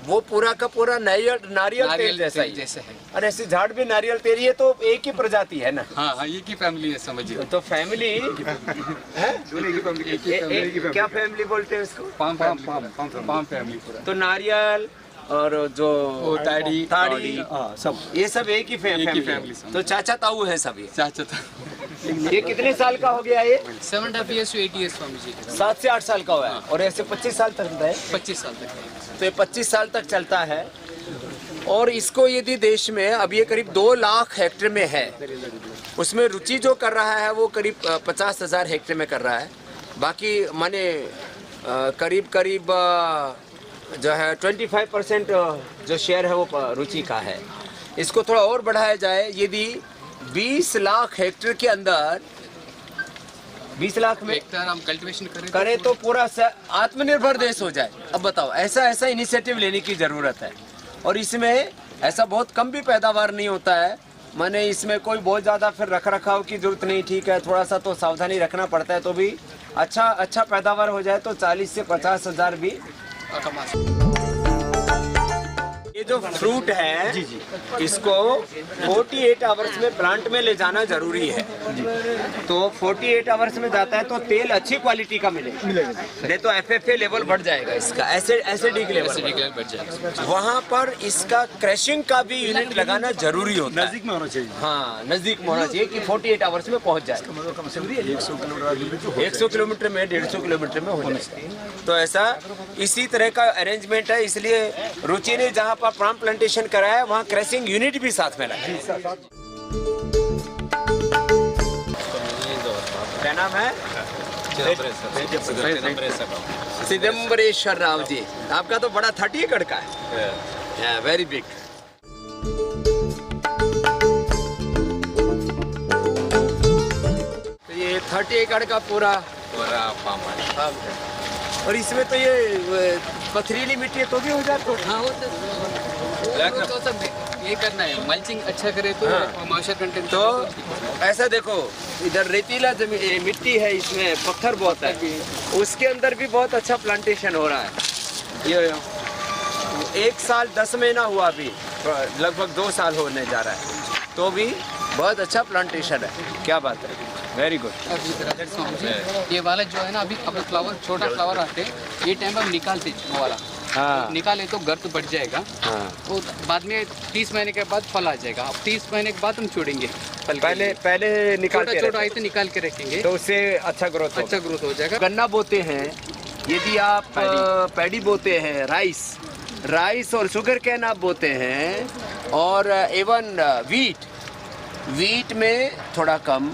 वो पूरा का पूरा नारियल तेल जैसा ही है। और ऐसे झाड़ भी नारियल तेल, ये तो एक ही प्रजाति है ना। हाँ एक ही फैमिली है समझिए। तो फैमिली है क्या फैमिली बोलते हैं उसको? पाम फैमिली पूरा। तो नारियल और जो ताड़ी सब ये सब एक ही फैमिली। तो चाचा ताऊ है सब ये। चाचा ताऊ। ये कितने साल का हो गया? ये 7.5 years to 8 years Swami ji. 7 से 8 साल का हुआ है। और ऐसे 25 साल तक चलता है। 25 साल तक। तो ये 25 साल तक चलता है। और इसको यदि देश में अब ये करीब 2 लाख हेक्टेयर में है, उसमें रुचि जो कर रहा है वो करीब 50,000 हेक्टेयर में कर रहा है। बाकी माने करीब जो है 25% जो शेयर है वो रुचि का है। इसको थोड़ा और बढ़ाया जाए, यदि 20 लाख हेक्टेयर के अंदर 20 लाख में हम कल्टीवेशन करें तो पूरा आत्मनिर्भर देश हो जाए। अब बताओ, ऐसा इनिशिएटिव लेने की ज़रूरत है। और इसमें ऐसा बहुत कम भी पैदावार नहीं होता है। माने इसमें कोई बहुत ज़्यादा फिर रख रखाव की ज़रूरत नहीं, ठीक है, थोड़ा सा तो सावधानी रखना पड़ता है, तो भी अच्छा पैदावार हो जाए तो 40 से 50 हज़ार भी। ये जो फ्रूट है जी इसको 48 आवर्स में प्लांट में ले जाना जरूरी है। तो 48 आवर्स में जाता है तो तेल अच्छी क्वालिटी का मिलेगा, नहीं तो FFA लेवल बढ़ जाएगा इसका, एसिडिक लेवल बढ़ जाएगा। वहाँ पर इसका क्रैशिंग का भी यूनिट लगाना जरूरी होता है, नजदीक में होना चाहिए। हाँ, नजदीक में होना चाहिए कि 48 आवर्स में पहुँच जाए। 100 किलोमीटर में 150 किलोमीटर में हो जाए। तो ऐसा इसी तरह का अरेंजमेंट है, इसलिए रुचि ने जहाँ पर पाम प्लांटेशन कराया वहाँ क्रैशिंग यूनिट भी साथ में लगाया। क्या नाम है? सिदम्बरेश्वर राव जी। आपका तो बड़ा 30 एकड़ का है, वेरी बिग। तो ये 30 एकड़ का पूरा फार्म है। और इसमें तो ये पथरीली मिट्टी है तो भी हो जाता है। हाँ, तो सब ये करना है, मल्चिंग अच्छा करे तो मॉइस्चर कंटेंट। तो ऐसा देखो, इधर रेतीला जमीन मिट्टी है, इसमें पत्थर बहुत है, उसके अंदर भी बहुत अच्छा प्लांटेशन हो रहा है। ये 1 साल 10 महीना हुआ, अभी लगभग 2 साल होने जा रहा है, तो भी बहुत अच्छा प्लांटेशन है। क्या बात है, वेरी गुड। ये वाला जो है ना, अभी फ्लावर, छोटा फ्लावर आते हैं, ये टाइम हम निकालते वो वाला। हाँ, निकाले तो गर्द बढ़ जाएगा। हाँ, तो बाद में 30 महीने के बाद फल आ जाएगा। अब 30 महीने के बाद हम छोड़ेंगे फल। पहले निकालते छोटा आए तो निकाल के रखेंगे, तो उससे अच्छा ग्रोथ हो जाएगा। गन्ना बोते हैं, यदि आप पैडी बोते हैं, राइस और शुगर कैन आप बोते हैं, और एवन वीट में थोड़ा कम,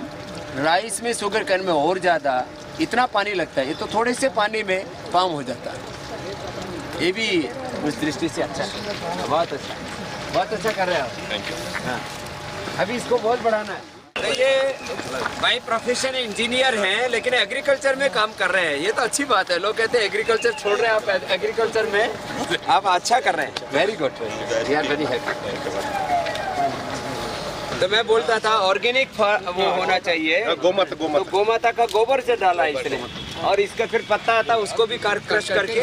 राइस में, शुगर कैन में और ज़्यादा, इतना पानी लगता है। ये तो थोड़े से पानी में पाम हो जाता है। ये भी उस दृष्टि से अच्छा है, बहुत अच्छा कर रहे हैं आप। Thank you. हाँ, अभी इसको बहुत बढ़ाना है। तो ये बाई प्रोफेशन इंजीनियर हैं, लेकिन एग्रीकल्चर में काम कर रहे हैं, ये तो अच्छी बात है। लोग कहते हैं एग्रीकल्चर छोड़ रहे हैं, आप एग्रीकल्चर में आप अच्छा कर रहे हैं, very good, we are very happy. तो मैं बोलता था ऑर्गेनिक वो होना चाहिए, गोमाता का गोबर से डाला इसने, और इसका फिर पत्ता आता है उसको भी क्रश करके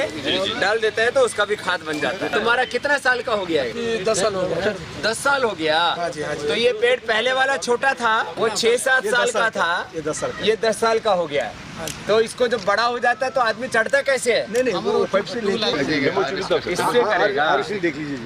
डाल देता है, तो उसका भी खाद बन जाता है। तुम्हारा कितना साल का हो गया है? 10 साल हो गया। 10 साल हो गया। तो ये पेड़ पहले वाला छोटा था, वो 6-7 साल का था, ये 10 साल का हो गया है। तो इसको जब बड़ा हो जाता है तो आदमी चढ़ता कैसे है? नहीं, वो पाइप से इससे करेगा। देख लीजिए।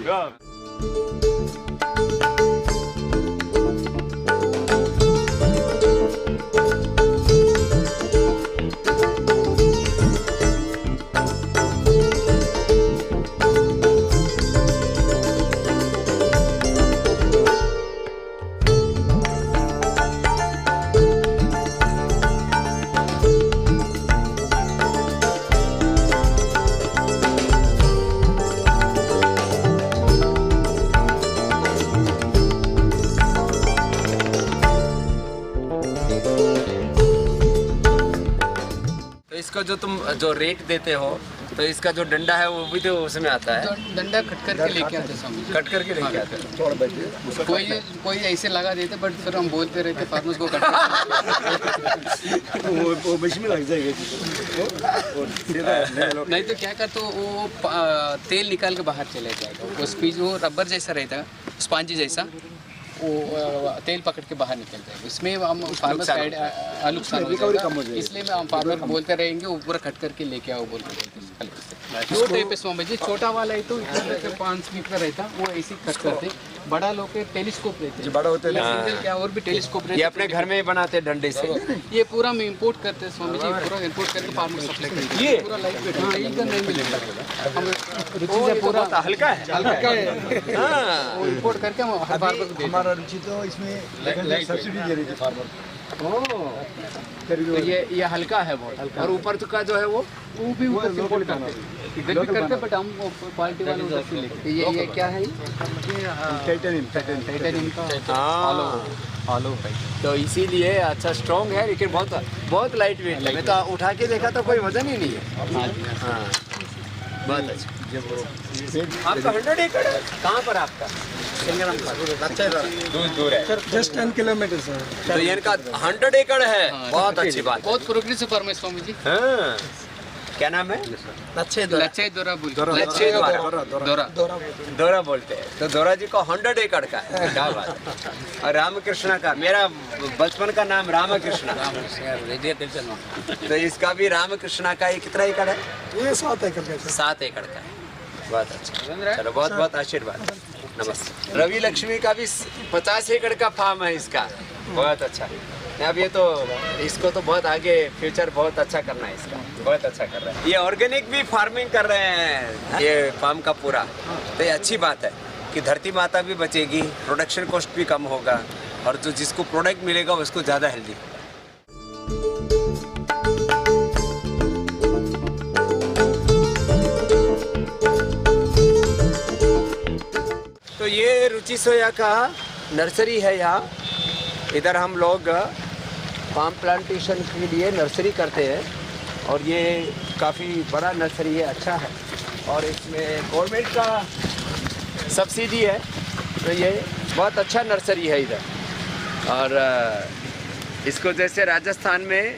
इसका जो तुम जो रेट देते हो, तो इसका जो डंडा है वो भी तो उसमें आता है। तो डंडा कट करके लेके आते स्वामी, कट करके लेके आते हैं। कोई ऐसे लगा देते, बट फिर हम बोलते रहते फार्मर्स को कट वो मशीन में लग जाएगा। नहीं तो क्या कर, तो वो तेल निकाल के बाहर चले जाएगा। वो स्पीच, वो रबर जैसा रहता है, स्पंज जैसा, वो तेल पकड़ के बाहर निकल जाएगा। इसमें हम फार्मर नुकसान हो जाएगा, इसलिए हम फार्मर को बोलते रहेंगे वो पूरा कट करके लेके आओ बोलते। दो टाइप है स्वामी जी, छोटा वाला है तो 5 फीट का रहता, वो ऐसे कट करते। बड़ा लोग के टेलीस्कोप रहते हैं, बड़ा होता है क्या, और भी टेलीस्कोप रहते हैं। ये अपने घर में बनाते डंडे से। ये पूरा हम इंपोर्ट करते हैं स्वामी जी, पूरा इंपोर्ट करके फार्मर सप्लाई करते हैं। ये पूरा लाइट वेट, हाँ, इधर नहीं मिलेगा। हम रुचि से पूरा हल्का है, हाँ, वो इंपोर्ट करके हम फार्मर को देते हैं। हमारा रुचि तो इसमें सब्सिडी दे रही थी फार्मर। तो ये हल्का है बहुत, और ऊपर का जो है वो भी ऊपर से इंपोर्ट करते हैं, इधर भी करते हैं, बट हम क्वालिटी वाले उधर से लेते हैं। ये क्या है? टाइटेनियम का हॉलो पाइप। तो इसीलिए अच्छा स्ट्रॉन्ग है, लेकिन बहुत लाइट वेट है। मैं तो उठा के देखा तो कोई वजन ही नहीं है। हाँ, बहुत अच्छा। आपका 100 एकड़ है, कहाँ पर आपका? दूर है, जस्ट 10 किलोमीटर सर। तो इनका 100 एकड़ है। बहुत अच्छी बात है। बहुत प्रोग्रेसिव फार्म है स्वामी जी। हाँ, क्या नाम है? लच्छे दोरा लच्छे दोरा बोलते हैं। तो दोरा जी को 100 एकड़ का है, क्या बात है। और रामकृष्णा का, मेरा बचपन का नाम रामकृष्णा, तो इसका भी रामकृष्णा का ये कितना एकड़ है? ये 7 एकड़ का। 7 एकड़ का है। बहुत अच्छा, चलो बहुत बहुत आशीर्वाद। नमस्ते। रवि लक्ष्मी का भी 50 एकड़ का फार्म है इसका। बहुत अच्छा। अब ये तो इसको तो बहुत आगे फ्यूचर बहुत अच्छा करना है इसका, बहुत अच्छा कर रहा है। ये ऑर्गेनिक भी फार्मिंग कर रहे हैं ये फार्म का पूरा, तो ये अच्छी बात है कि धरती माता भी बचेगी, प्रोडक्शन कॉस्ट भी कम होगा और जो जिसको प्रोडक्ट मिलेगा उसको ज़्यादा हेल्दी। तो ये रुचि सोया का नर्सरी है यहाँ। इधर हम लोग पाम प्लांटेशन के लिए नर्सरी करते हैं और ये काफ़ी बड़ा नर्सरी है, अच्छा है और इसमें गवर्नमेंट का सब्सिडी है, तो ये बहुत अच्छा नर्सरी है इधर। और इसको जैसे राजस्थान में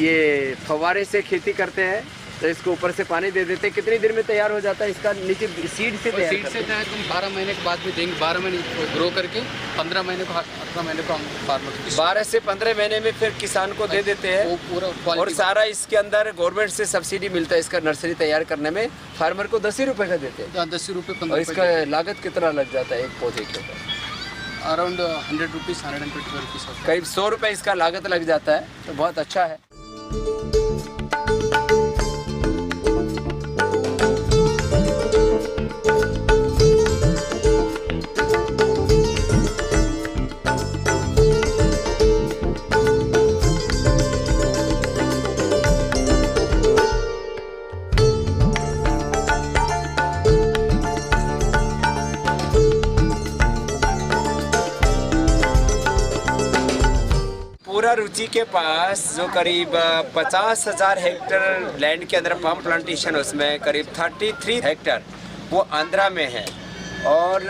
ये फव्वारे से खेती करते हैं, तो इसको ऊपर से पानी दे देते हैं। कितनी देर में तैयार हो जाता है इसका? नीचे सीड से तैयार सीड से जाए तुम 12 महीने के बाद भी देंगे। 12 महीने ग्रो करके 15 महीने को 18 महीने को हम फार्मर 12 से 15 महीने में फिर किसान को दे देते हैं। वो पूरा और क्वालिटी सारा इसके अंदर गवर्नमेंट से सब्सिडी मिलता है। इसका नर्सरी तैयार करने में फार्मर को 10 ही रुपये का देते हैं। 10 रुपये और 15 इसका लागत कितना लग जाता है एक पौधे के ऊपर? अराउंड 100 रुपीज़ 120 रुपीज़ करीब 100 रुपये इसका लागत लग जाता है, तो बहुत अच्छा है। रुचि के पास जो करीब 50,000 हेक्टेयर लैंड के अंदर पाम प्लांटेशन, उसमें करीब 33 हेक्टेयर वो आंध्रा में है और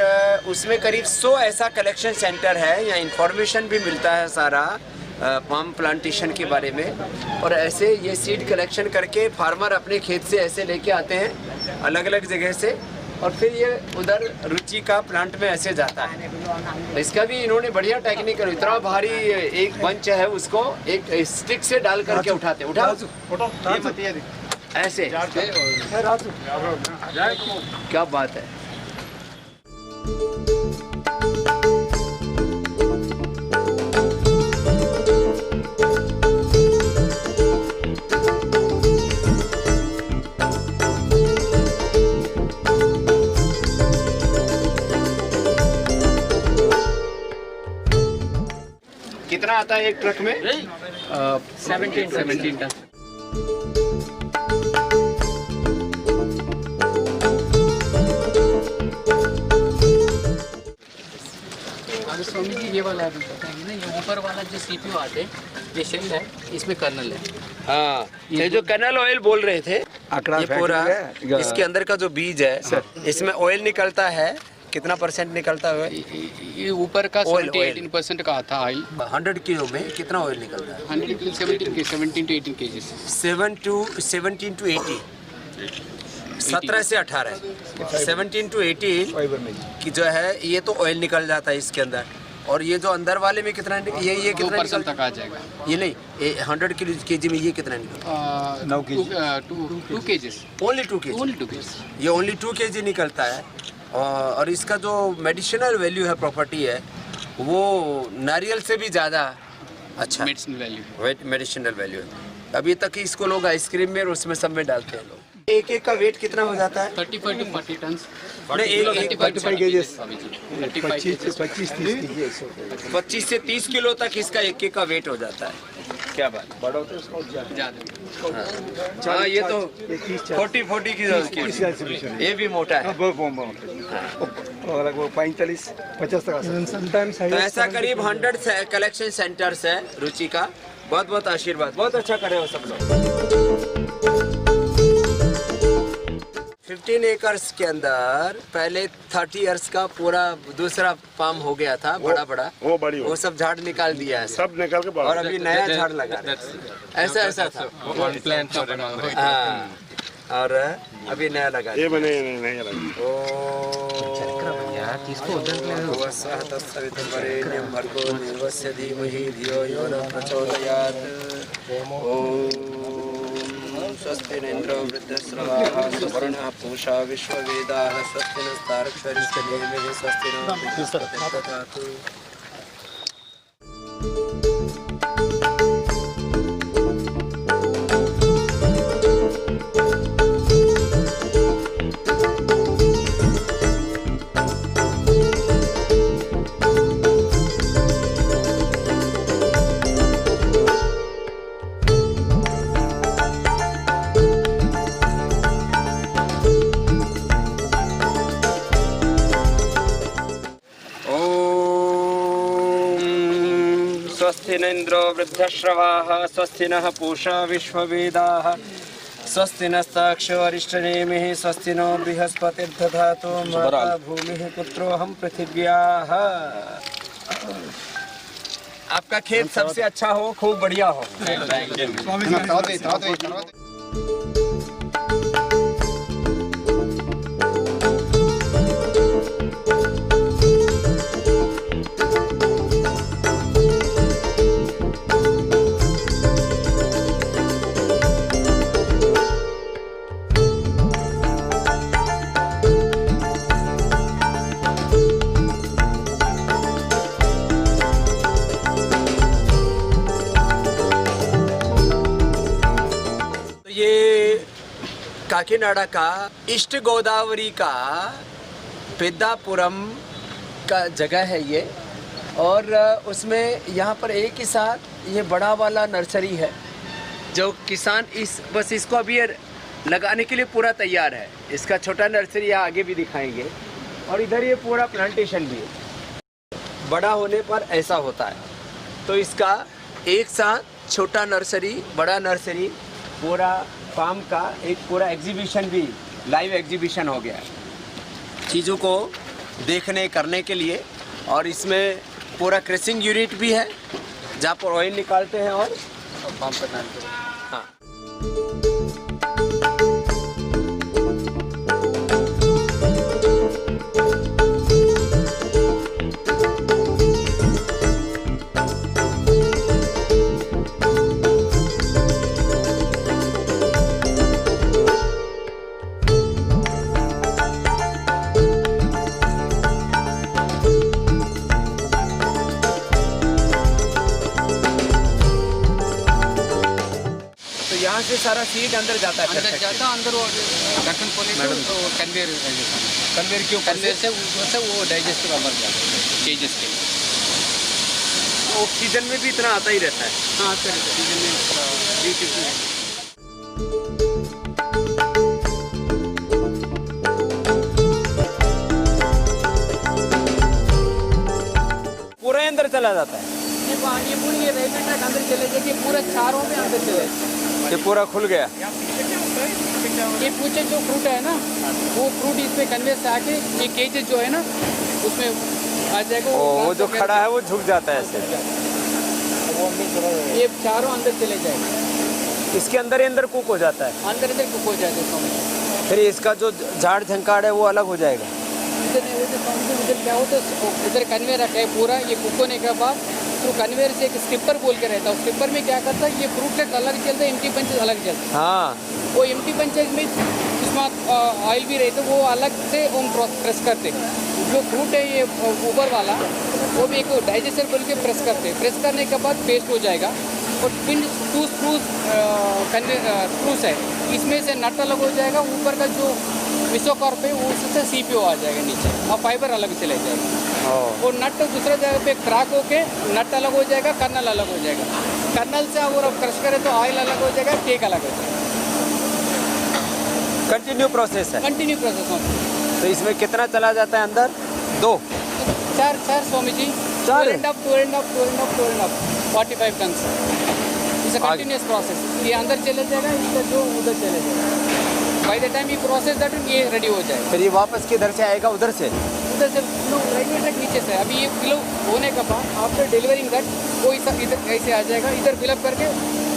उसमें करीब 100 ऐसा कलेक्शन सेंटर है। यहाँ इंफॉर्मेशन भी मिलता है सारा पाम प्लांटेशन के बारे में। और ऐसे ये सीड कलेक्शन करके फार्मर अपने खेत से ऐसे लेके आते हैं अलग अलग जगह से और फिर ये उधर रुचि का प्लांट में ऐसे जाता है। इसका भी इन्होंने बढ़िया टेक्निक है। इतना भारी एक बंच है, उसको एक स्टिक से डाल करके उठाते ऐसे। क्या बात है। कितना आता है एक ट्रक में? 17 टन। स्वामी जी ये वाला अभी बताएंगे ना, ये ऊपर वाला जो CPU आते हैं, ये शेल है, इसमें कर्नल है। हाँ, ये जो कर्नल ऑयल बोल रहे थे, ये पूरा इसके अंदर का जो बीज है, इसमें ऑयल निकलता है। कितना परसेंट निकलता है? ये ऊपर का 17-18% का आता है। 100 किलो में कितना ऑयल निकलता है? 100 किलो 17 to 18 kg। 17 to 18, 17 से 18, 17 to 18 की जो है ये तो ऑयल निकल जाता है इसके अंदर। और ये जो अंदर वाले में कितना ये कितना % तक आ जाएगा? ये नहीं, 100 kg में ये कितना निकलता है? 2 kg। Only 2 kg। ये ओनली 2 kg निकलता है। और इसका जो मेडिसिनल वैल्यू है, प्रॉपर्टी है, वो नारियल से भी ज़्यादा अच्छा मेडिसिनल वैल्यू है। अभी तक इसको लोग आइसक्रीम में और उसमें सब में डालते हैं लोग। एक का वेट कितना हो जाता है? 35 to 40 टन। 25 से 30 किलो तक इसका एक का वेट हो जाता है। क्या बात, बड़ा होता है उसका ज़्यादा। हाँ, ये तो 40 की ये भी मोटा है। 45-50 तक। तो ऐसा करीब 100 कलेक्शन सेंटर्स है रुचि का। बहुत बहुत आशीर्वाद, बहुत अच्छा कर रहे हो सब लोग। 15 एकर्स के अंदर पहले 30 इयर्स का पूरा दूसरा फार्म हो गया था, बड़ा वो बड़ी वो सब झाड़ निकाल दिया है सब निकल के और अभी नया झाड़ लगा रहे हैं। ऐसा था हाँ, और अभी नया लगा ये बने नहीं लगा। वरेण्यं भर्गो देवस्य धीमहि धियो यो न प्रचोदयात्। ओम स्वस्ति न इंद्रो वृद्धश्रवाः स्वस्ति नः पूषा विश्ववेदाः स्वस्ति नस्तार्क्ष्यरिष्टनेमिः स्वस्ति नो बृहस्पतिर्दधातु दधातु। स्वस्ति न इंद्रो वृद्धश्रवाः स्वस्ति नः पूषा विश्ववेदाः स्वस्ति नस्तार्क्ष्यो अरिष्टनेमिः स्वस्ति नो बृहस्पतिर्दधातु। माता भूमिः पुत्रोऽहं पृथिव्याः। आपका खेत सबसे अच्छा हो, खूब बढ़िया हो। काकीनाडा का ईस्ट गोदावरी का पेद्दापुरम का जगह है ये, और उसमें यहाँ पर एक ही साथ ये बड़ा वाला नर्सरी है जो किसान बस इसको अभी लगाने के लिए पूरा तैयार है। इसका छोटा नर्सरी यहाँ आगे भी दिखाएंगे, और इधर ये पूरा प्लांटेशन भी है। बड़ा होने पर ऐसा होता है, तो इसका एक साथ छोटा नर्सरी, बड़ा नर्सरी, पूरा फार्म का एक पूरा एग्जीबिशन भी, लाइव एग्जीबिशन हो गया है चीज़ों को देखने करने के लिए। और इसमें पूरा क्रेसिंग यूनिट भी है जहाँ पर ऑयल निकालते हैं और फार्म पर डालते हैं। हाँ, यहाँ से सारा सीड अंदर जाता है, अंदर जाता अंदर वो ढक्कन खोले तो कन्वेयर कन्वेयर क्यों? कन्वेयर से वो डाइजेस्ट का मर जाता है केजेस के। तो सीजन में भी इतना आता ही रहता है। हाँ आता रहता है सीजन में। पूरा अंदर चला जाता है। ये पूरी ये रेलवे ट्रैक अंदर चले जाके पूरा चारों में अंदर चले। ये पूरा खुल गया। ये पूछे जो फ्रूट है ना, वो फ्रूट इसमें कन्वेयर से आके ये केजेस जो है ना उसमें आ जाएगा। वो जो खड़ा है वो झुक जाता है ऐसे। ये चारों अंदर चले जाएंगे। इसके अंदर ही अंदर कुक हो जाता है। अंदर अंदर कुक हो जाएगा इसमें। फिर इसका जो झाड़ झंकाड़ है वो अलग हो जाएगा। इधर क्या होता है, इधर कन्वेयर रखा है पूरा। ये कुक होने के बाद तो कन्वेयर से एक स्किपर बोल के रहता है। स्किपर में क्या करता है, ये फ्रूट का अलग चलता है, एम्प्टी पंचेस अलग चलता है। हाँ, वो एम्प्टी पंचेस में इसमें ऑयल भी रहता है, वो अलग से हम प्रेस करते हैं। जो फ्रूट है ये ऊपर वाला, वो भी एक डाइजेस्टर बोल के प्रेस करते हैं। प्रेस करने के बाद पेस्ट हो जाएगा। और पिन टू स्क्रूज है, इसमें से नट अलग हो जाएगा। ऊपर का जो विसोकॉर्प है वो उससे सीपीओ आ जाएगा नीचे, और फाइबर अलग चले जाएगा। वो नट दूसरे जगह पे क्रैक होके नट अलग हो जाएगा, कर्नल अलग हो जाएगा। कर्नल से अगर आप क्रश करें तो ऑयल अलग हो जाएगा, केक अलग हो जाएगा। कंटिन्यू प्रोसेस है। कंटिन्यू प्रोसेस होता। तो इसमें कितना चला जाता है अंदर? चार Swami ji, 45 ton. It's continuous process. ये अंदर चले जाएगा, इसका जो उधर चले जाएगा। बाय द टाइम ये प्रोसेस दैट ये रेडी हो जाएगा। फिर ये वापस किधर से आएगा? उधर से? उधर से रेलवे ट्रैक नीचे से। अभी ये फिल होने का बाद आफ्टर डिलीवरिंग दैट वो इधर ऐसे आ जाएगा, इधर फिलअप करके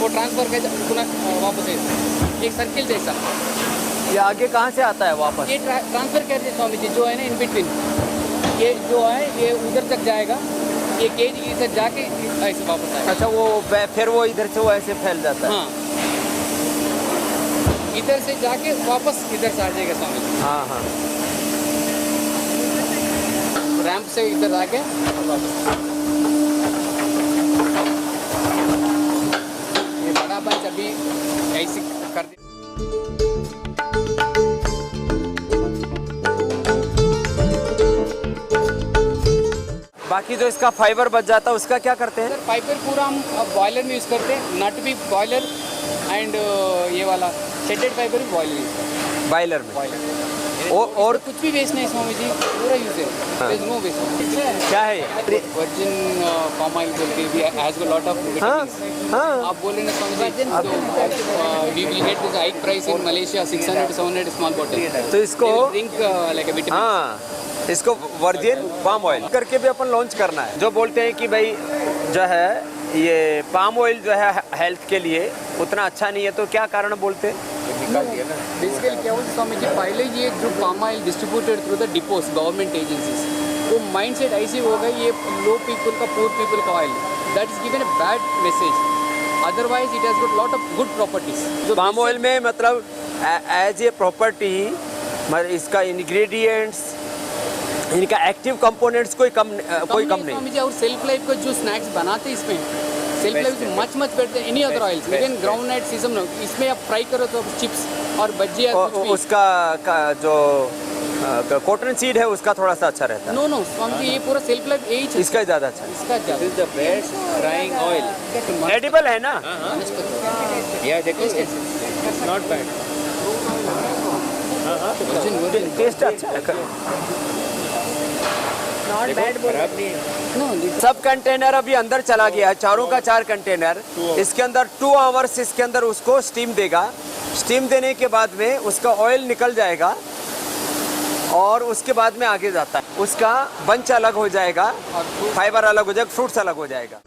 वो ट्रांसफर कर पुनः वापस एक सर्किल जैसा। ये आगे कहाँ से आता है वापस? ये ट्रांसफर कर दे स्वामी जी जो है ना इन बिटवीन, ये जो है ये उधर तक जाएगा, ये केज इधर जाके ऐसे वापस आएगा। अच्छा, वो फिर वो इधर से वो ऐसे फैल जाता है? हाँ, इधर से जाके वापस इधर से आ जाएगा स्वामी जी। हाँ हाँ। रैंप से इधर आके वापस। ये बड़ा बंच अभी ऐसे कर दे। बाकी जो इसका फाइबर बच जाता है उसका क्या करते हैं? सर फाइबर पूरा हम बॉयलर में यूज़ करते हैं, नट भी बॉयलर एंड ये वाला शेडेड फाइबर भी बॉयलर यूज़ करते हैं। बॉयलर में? बॉयलर और कुछ भी वेस्ट नहीं स्वामी जी, पूरा यूज़ है। There is no waste. क्या है ये? वर्जिन पाम ऑयल बोल के भी हैज गॉट लॉट ऑफ। हाँ हाँ। आप बोल रहे ना स्वामी जी, तो we will get this high price in Malaysia 600-700 small bottle. तो इसको ड्रिंक लाइक अ विटामिन। हाँ, इसको वर्जिन पाम ऑयल करके भी अपन लॉन्च करना है। जो बोलते हैं कि भाई जो है ये पाम ऑयल जो है हेल्थ के लिए उतना अच्छा नहीं है, तो क्या कारण बोलते हैं? बेसिकली क्या होता है स्वामी जी, पहले ये जो palm oil distributed through the depots government agencies, वो माइंड सेट ऐसे हो गया ये लो पीपल का पुअर पीपल का oil, that is given a bad message. Otherwise it has got lot of good properties. Palm oil में मतलब एज ए प्रॉपर्टी इसका इंग्रेडिएंट्स, इनका एक्टिव कंपोनेंट्स कोई कम नहीं। और सेल्फ लाइफ का जो स्नैक्स बनाते हैं इसमें self life much better any other oils, even groundnut caesium. इसमें आप फ्राई करो तो चिप्स और भजिया उसका जो कॉटन सीड है उसका थोड़ा सा अच्छा रहता है। नो नो स्वामी जी, ये पूरा सेल्फ लाइफ यही है। इसका ज़्यादा अच्छा है। इसका ज़्यादा। This is the best frying oil. Edible है ना? या देखिए, नॉट बैड। टेस्ट अच्छा है, नॉट बैड, खराब नहीं है। सब कंटेनर अभी अंदर चला गया है, चारों का 4 कंटेनर। इसके अंदर 2 आवर्स इसके अंदर उसको स्टीम देगा। स्टीम देने के बाद में उसका ऑयल निकल जाएगा और उसके बाद में आगे जाता है। उसका बंच अलग हो जाएगा, फाइबर अलग हो जाएगा, फ्रूट्स अलग हो जाएगा।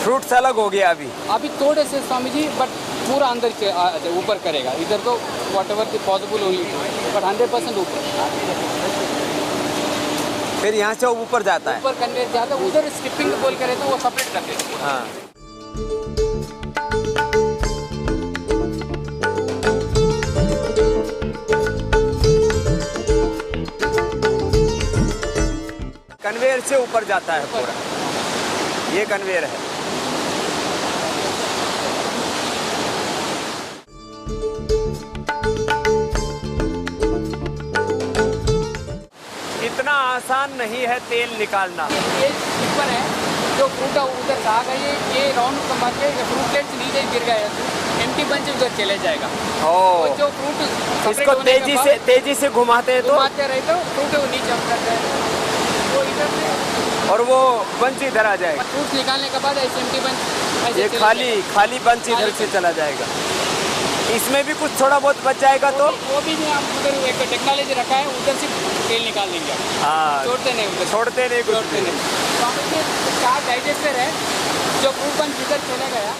फ्रूट्स अलग हो गया अभी थोड़े से स्वामी जी, बट पूरा अंदर के ऊपर करेगा। इधर तो what ever possible only, but 100% ऊपर। फिर यहाँ से ऊपर जाता है, ऊपर करने जाता है, उधर स्टिपिंग बोल करे तो वो सेपरेट करते हैं। हाँ। कन्वेयर से ऊपर जाता है पूरा, ये कन्वेयर है। इतना आसान नहीं है तेल निकालना। ये ऊपर है जो फ्रूट उधर से आ गई, ये राउंड मार के फ्रूट प्लेट से नीचे गिर गया, एम्प्टी बंच उधर चले जाएगा। ओ, जो फ्रूट इसको तेजी से घुमाते हैं तो रहे तो फ्रूट वो नीचे उतर जाएगा, वो इधर से, और वो बंच इधर आ जाएगा। फ्रूट निकालने के बाद ऐसे एम्प्टी बंच, ये खाली बंच इधर से चला जाएगा। इसमें भी कुछ थोड़ा बहुत बच जाएगा तो वो भी हम उधर एक टेक्नोलॉजी रखा है, उधर से तेल निकाल देंगे। हाँ, छोड़ते नहीं कुछ छोड़ते नहीं। तो हमें ये 4 डाइजेस्टर है, जो फ्रूट बंच इधर चला गया,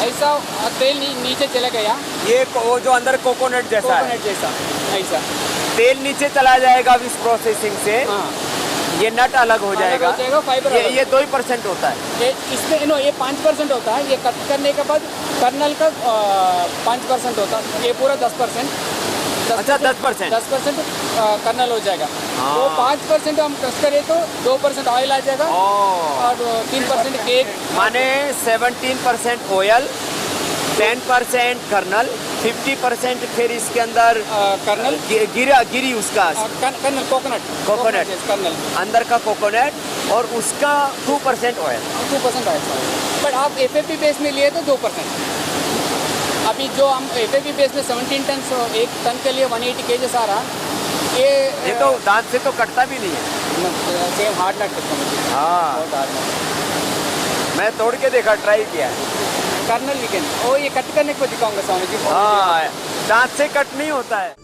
ऐसा तेल नीचे चला गया। ये वो जो अंदर कोकोनट जैसा है, ऐसा तेल नीचे चला जाएगा इस प्रोसेसिंग से। हाँ, ये नट अलग हो जाएगा, फाइबर ये 2% होता है। इसमें ये 5% होता है। ये कट करने के बाद कर्नल का 5% होता है, ये पूरा 10%। अच्छा, 10% कर्नल हो जाएगा। वो 5% हम क्रश करें तो 2% ऑयल आ जाएगा और 3% केक। माने 17% ऑयल, 10% कर्नल, 50% फिर इसके अंदर कर्नल गिरी उसका कर्नल कोकोनट कर्नल अंदर का कोकोनट, और उसका 2% ऑयल। 2% ऑयल। बट आप FFP बेस में लिए तो 2%। अभी जो हम FAB बेस में 17 टन, एक टन के लिए 180 kg आ रहा, ये तो दांत से तो कटता भी नहीं है। सेम हार्ड नट है। हाँ, बहुत हार्ड नट। मैं तोड़ के देखा, ट्राई किया है। कर्नल वीकेंड ओ ये कट करने को दिखाऊंगा स्वामी जी। हाँ, दांत से कट नहीं होता है।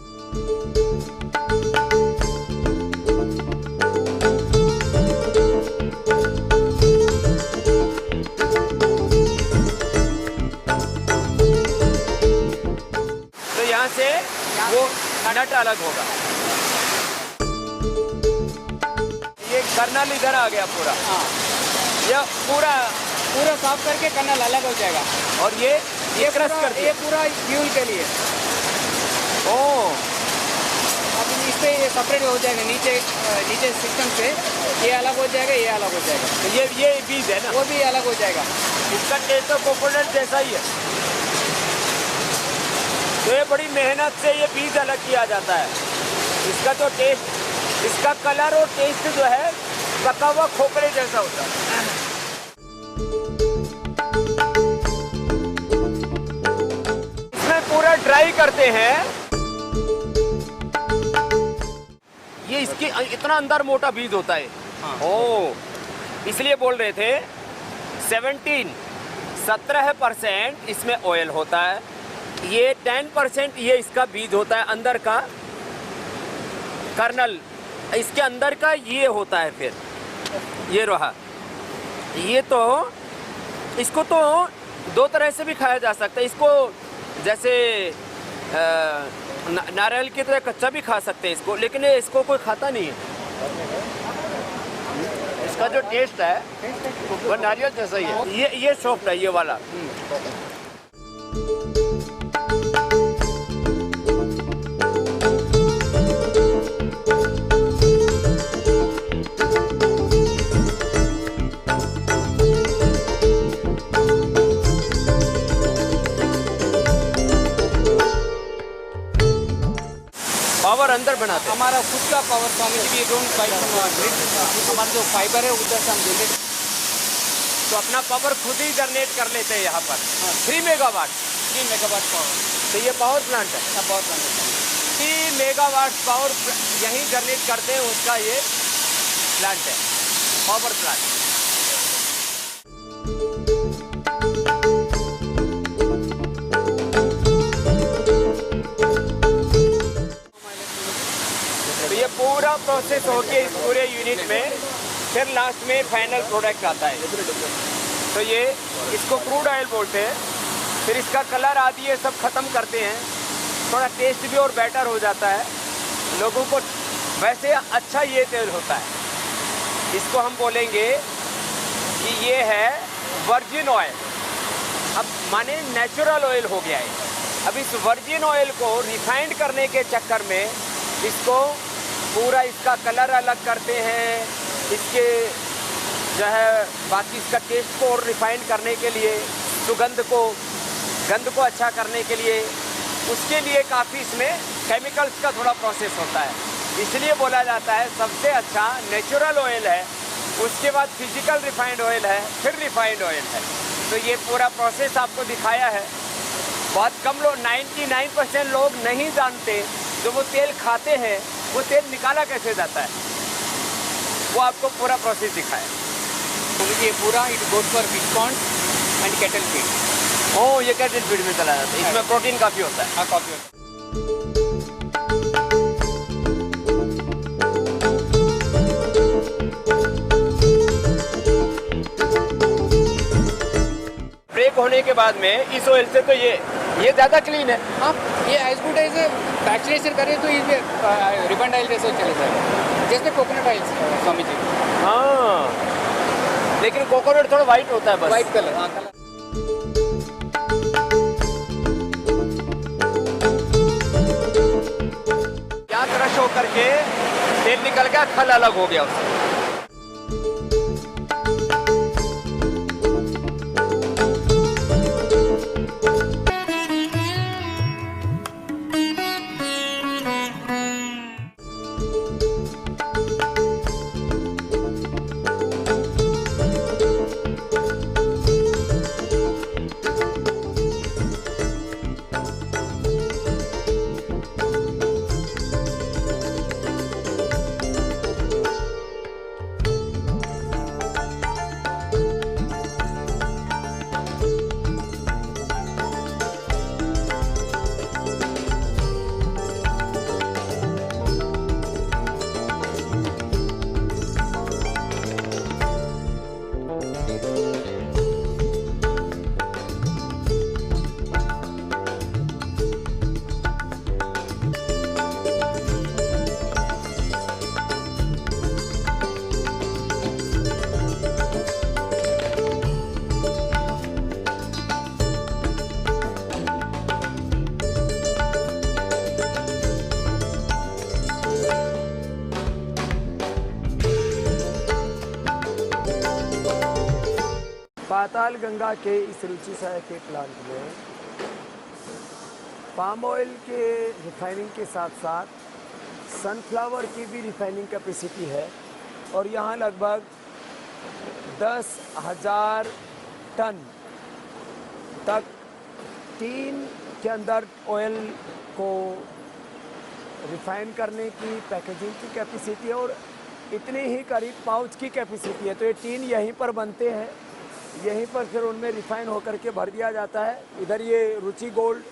तो यहाँ से वो नट अलग होगा। ये कर्नल इधर आ गया पूरा। हाँ, ये पूरा साफ करके कर्नल अलग हो जाएगा। और ये क्रश कर दिया। ये पूरा फ्यूल के लिए। ओह, अब इससे ये सेपरेट हो जाएगा, नीचे सिस्टम से ये अलग हो जाएगा, ये अलग हो जाएगा। तो ये बीज है ना, वो भी अलग हो जाएगा। इसका टेस्ट तो कोकोनट जैसा ही है। तो ये बड़ी मेहनत से ये बीज अलग किया जाता है। इसका तो टेस्ट, इसका कलर और टेस्ट जो है पका हुआ खोपरे जैसा होता है। इसमें पूरा ड्राई करते हैं। ये इसकी इतना अंदर मोटा बीज होता है। हाँ। ओह, इसलिए बोल रहे थे 17% इसमें ऑयल होता है। ये 10% ये इसका बीज होता है, अंदर का कर्नल, इसके अंदर का ये होता है। फिर ये रहा, ये तो इसको तो दो तरह से भी खाया जा सकता है। इसको जैसे नारियल की तरह कच्चा भी खा सकते हैं इसको, लेकिन इसको कोई खाता नहीं है। इसका जो टेस्ट है वो नारियल जैसा ही है। ये सॉफ्ट है, ये वाला। पावर अंदर बनाते हैं। हमारा खुद का पावर स्वामी जी भी डोंट बाय ग्रिड। हमारा जो फाइबर है उधर से हम जनरेट, तो अपना पावर खुद ही जनरेट कर लेते हैं यहाँ पर। 3 मेगावाट 3 मेगावाट पावर। तो ये पावर प्लांट है। पावर प्लांट 3 मेगावाट पावर यहीं जनरेट करते हैं, उसका ये प्लांट है, पावर प्लांट। तो ये पूरा प्रोसेस होके इस पूरे यूनिट में फिर लास्ट में फाइनल प्रोडक्ट आता है। तो ये इसको क्रूड ऑयल बोलते हैं। फिर इसका कलर आदि ये सब ख़त्म करते हैं, थोड़ा टेस्ट भी और बेटर हो जाता है लोगों को। वैसे अच्छा ये तेल होता है। इसको हम बोलेंगे कि ये है वर्जिन ऑयल। अब माने नेचुरल ऑयल हो गया है। अब इस वर्जिन ऑयल को रिफाइंड करने के चक्कर में इसको पूरा इसका कलर अलग करते हैं, इसके जो है बाकी इसका टेस्ट को और रिफाइंड करने के लिए, सुगंध को, गंध को अच्छा करने के लिए, उसके लिए काफ़ी इसमें केमिकल्स का थोड़ा प्रोसेस होता है। इसलिए बोला जाता है सबसे अच्छा नेचुरल ऑयल है, उसके बाद फिजिकल रिफाइंड ऑयल है, फिर रिफाइंड ऑयल है। तो ये पूरा प्रोसेस आपको दिखाया है। बहुत कम लोग, 99% लोग नहीं जानते, जो वो तेल खाते हैं वो तेल निकाला कैसे जाता है, वो आपको पूरा प्रोसेस दिखाया। ये पूरा it goes for fish pond and cattle feed. Oh, ये कैटल फीड में चला जाता है। इसमें प्रोटीन काफ़ी होता है। हाँ, काफ़ी होता है। ब्रेक होने के बाद में इस ऑयल से तो ये ज़्यादा क्लीन है। हाँ, ये एज गुड एज पैक्चुरेशन करें तो ये रिबन ऑयल जैसे चले जाएगा, जैसे कोकोनट ऑयल स्वामी जी। हाँ, लेकिन कोकोनट थोड़ा वाइट होता है बस। White colour. हाँ, कलर। क्या क्रश होकर के तेल निकल गया, खल अलग हो गया उससे। पाताल गंगा के इस रुचि सहायक के प्लांट में पाम ऑयल के रिफाइनिंग के साथ साथ सनफ्लावर की भी रिफाइनिंग कैपेसिटी है और यहाँ लगभग 10,000 टन तक टीन के अंदर ऑयल को रिफाइन करने की पैकेजिंग की कैपेसिटी है और इतनी ही करीब पाउच की कैपेसिटी है। तो ये टीन यहीं पर बनते हैं, यहीं पर फिर उनमें रिफाइन होकर के भर दिया जाता है। इधर ये रुचि गोल्ड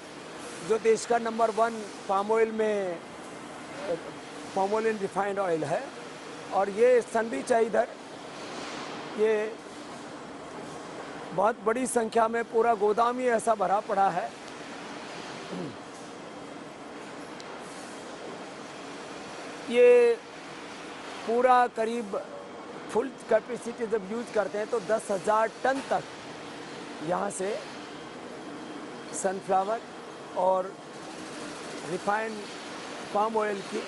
जो देश का नंबर 1 पाम ऑयल में palm oil in refined oil है और ये सनबीच है इधर। ये बहुत बड़ी संख्या में पूरा गोदाम ही ऐसा भरा पड़ा है। ये पूरा करीब फुल कैपेसिटी जब यूज करते हैं तो 10,000 टन तक यहाँ से सनफ्लावर और रिफाइंड पाम ऑयल की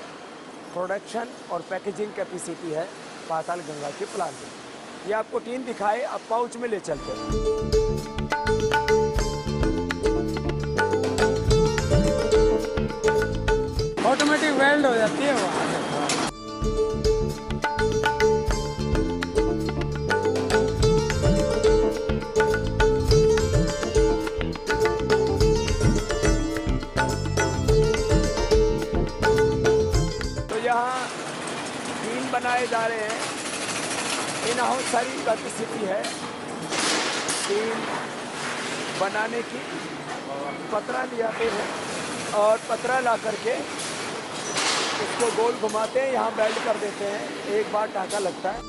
प्रोडक्शन और पैकेजिंग कैपेसिटी है पाताल गंगा के प्लांट में। ये आपको टीन दिखाए, आप पाउच में ले चलते हैं। ऑटोमेटिक वेल्ड हो जाती है वहाँ। तो यहाँ टीन बनाए जा रहे हैं, इन हाउस सारी कैपेसिटी है टीन बनाने की। पतरा ले आते हैं और पतरा ला करके इसको गोल घुमाते हैं, यहाँ बेल्ट कर देते हैं, एक बार टाँका लगता है।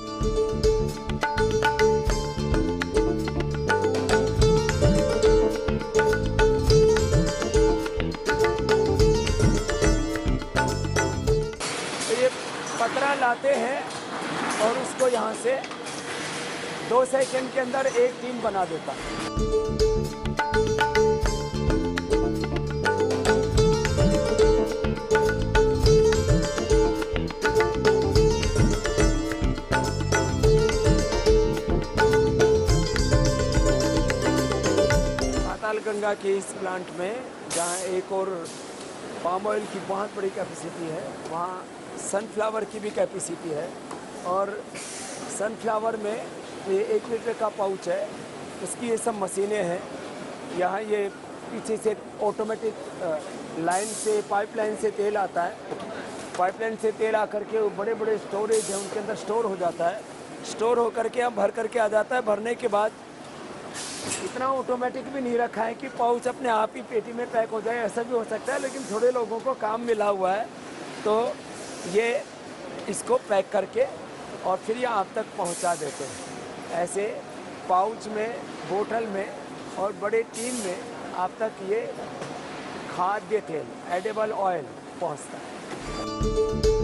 तो ये पतरा लाते हैं और उसको यहाँ से 2 सेकंड के अंदर एक टीन बना देता है। गंगा के इस प्लांट में जहाँ एक और पाम ऑयल की बहुत बड़ी कैपेसिटी है, वहाँ सनफ्लावर की भी कैपेसिटी है। और सनफ्लावर में ये 1 लीटर का पाउच है, उसकी ये सब मशीनें हैं। यहाँ ये पीछे से ऑटोमेटिक लाइन से पाइपलाइन से तेल आता है, पाइपलाइन से तेल आकर के बड़े बड़े स्टोरेज है उनके अंदर स्टोर हो जाता है, स्टोर होकर के अब भर करके आ जाता है। भरने के बाद इतना ऑटोमेटिक भी नहीं रखा है कि पाउच अपने आप ही पेटी में पैक हो जाए, ऐसा भी हो सकता है, लेकिन थोड़े लोगों को काम मिला हुआ है तो ये इसको पैक करके और फिर ये आप तक पहुंचा देते हैं। ऐसे पाउच में, बोतल में और बड़े टीन में आप तक ये खाद्य तेल एडिबल ऑयल पहुंचता है।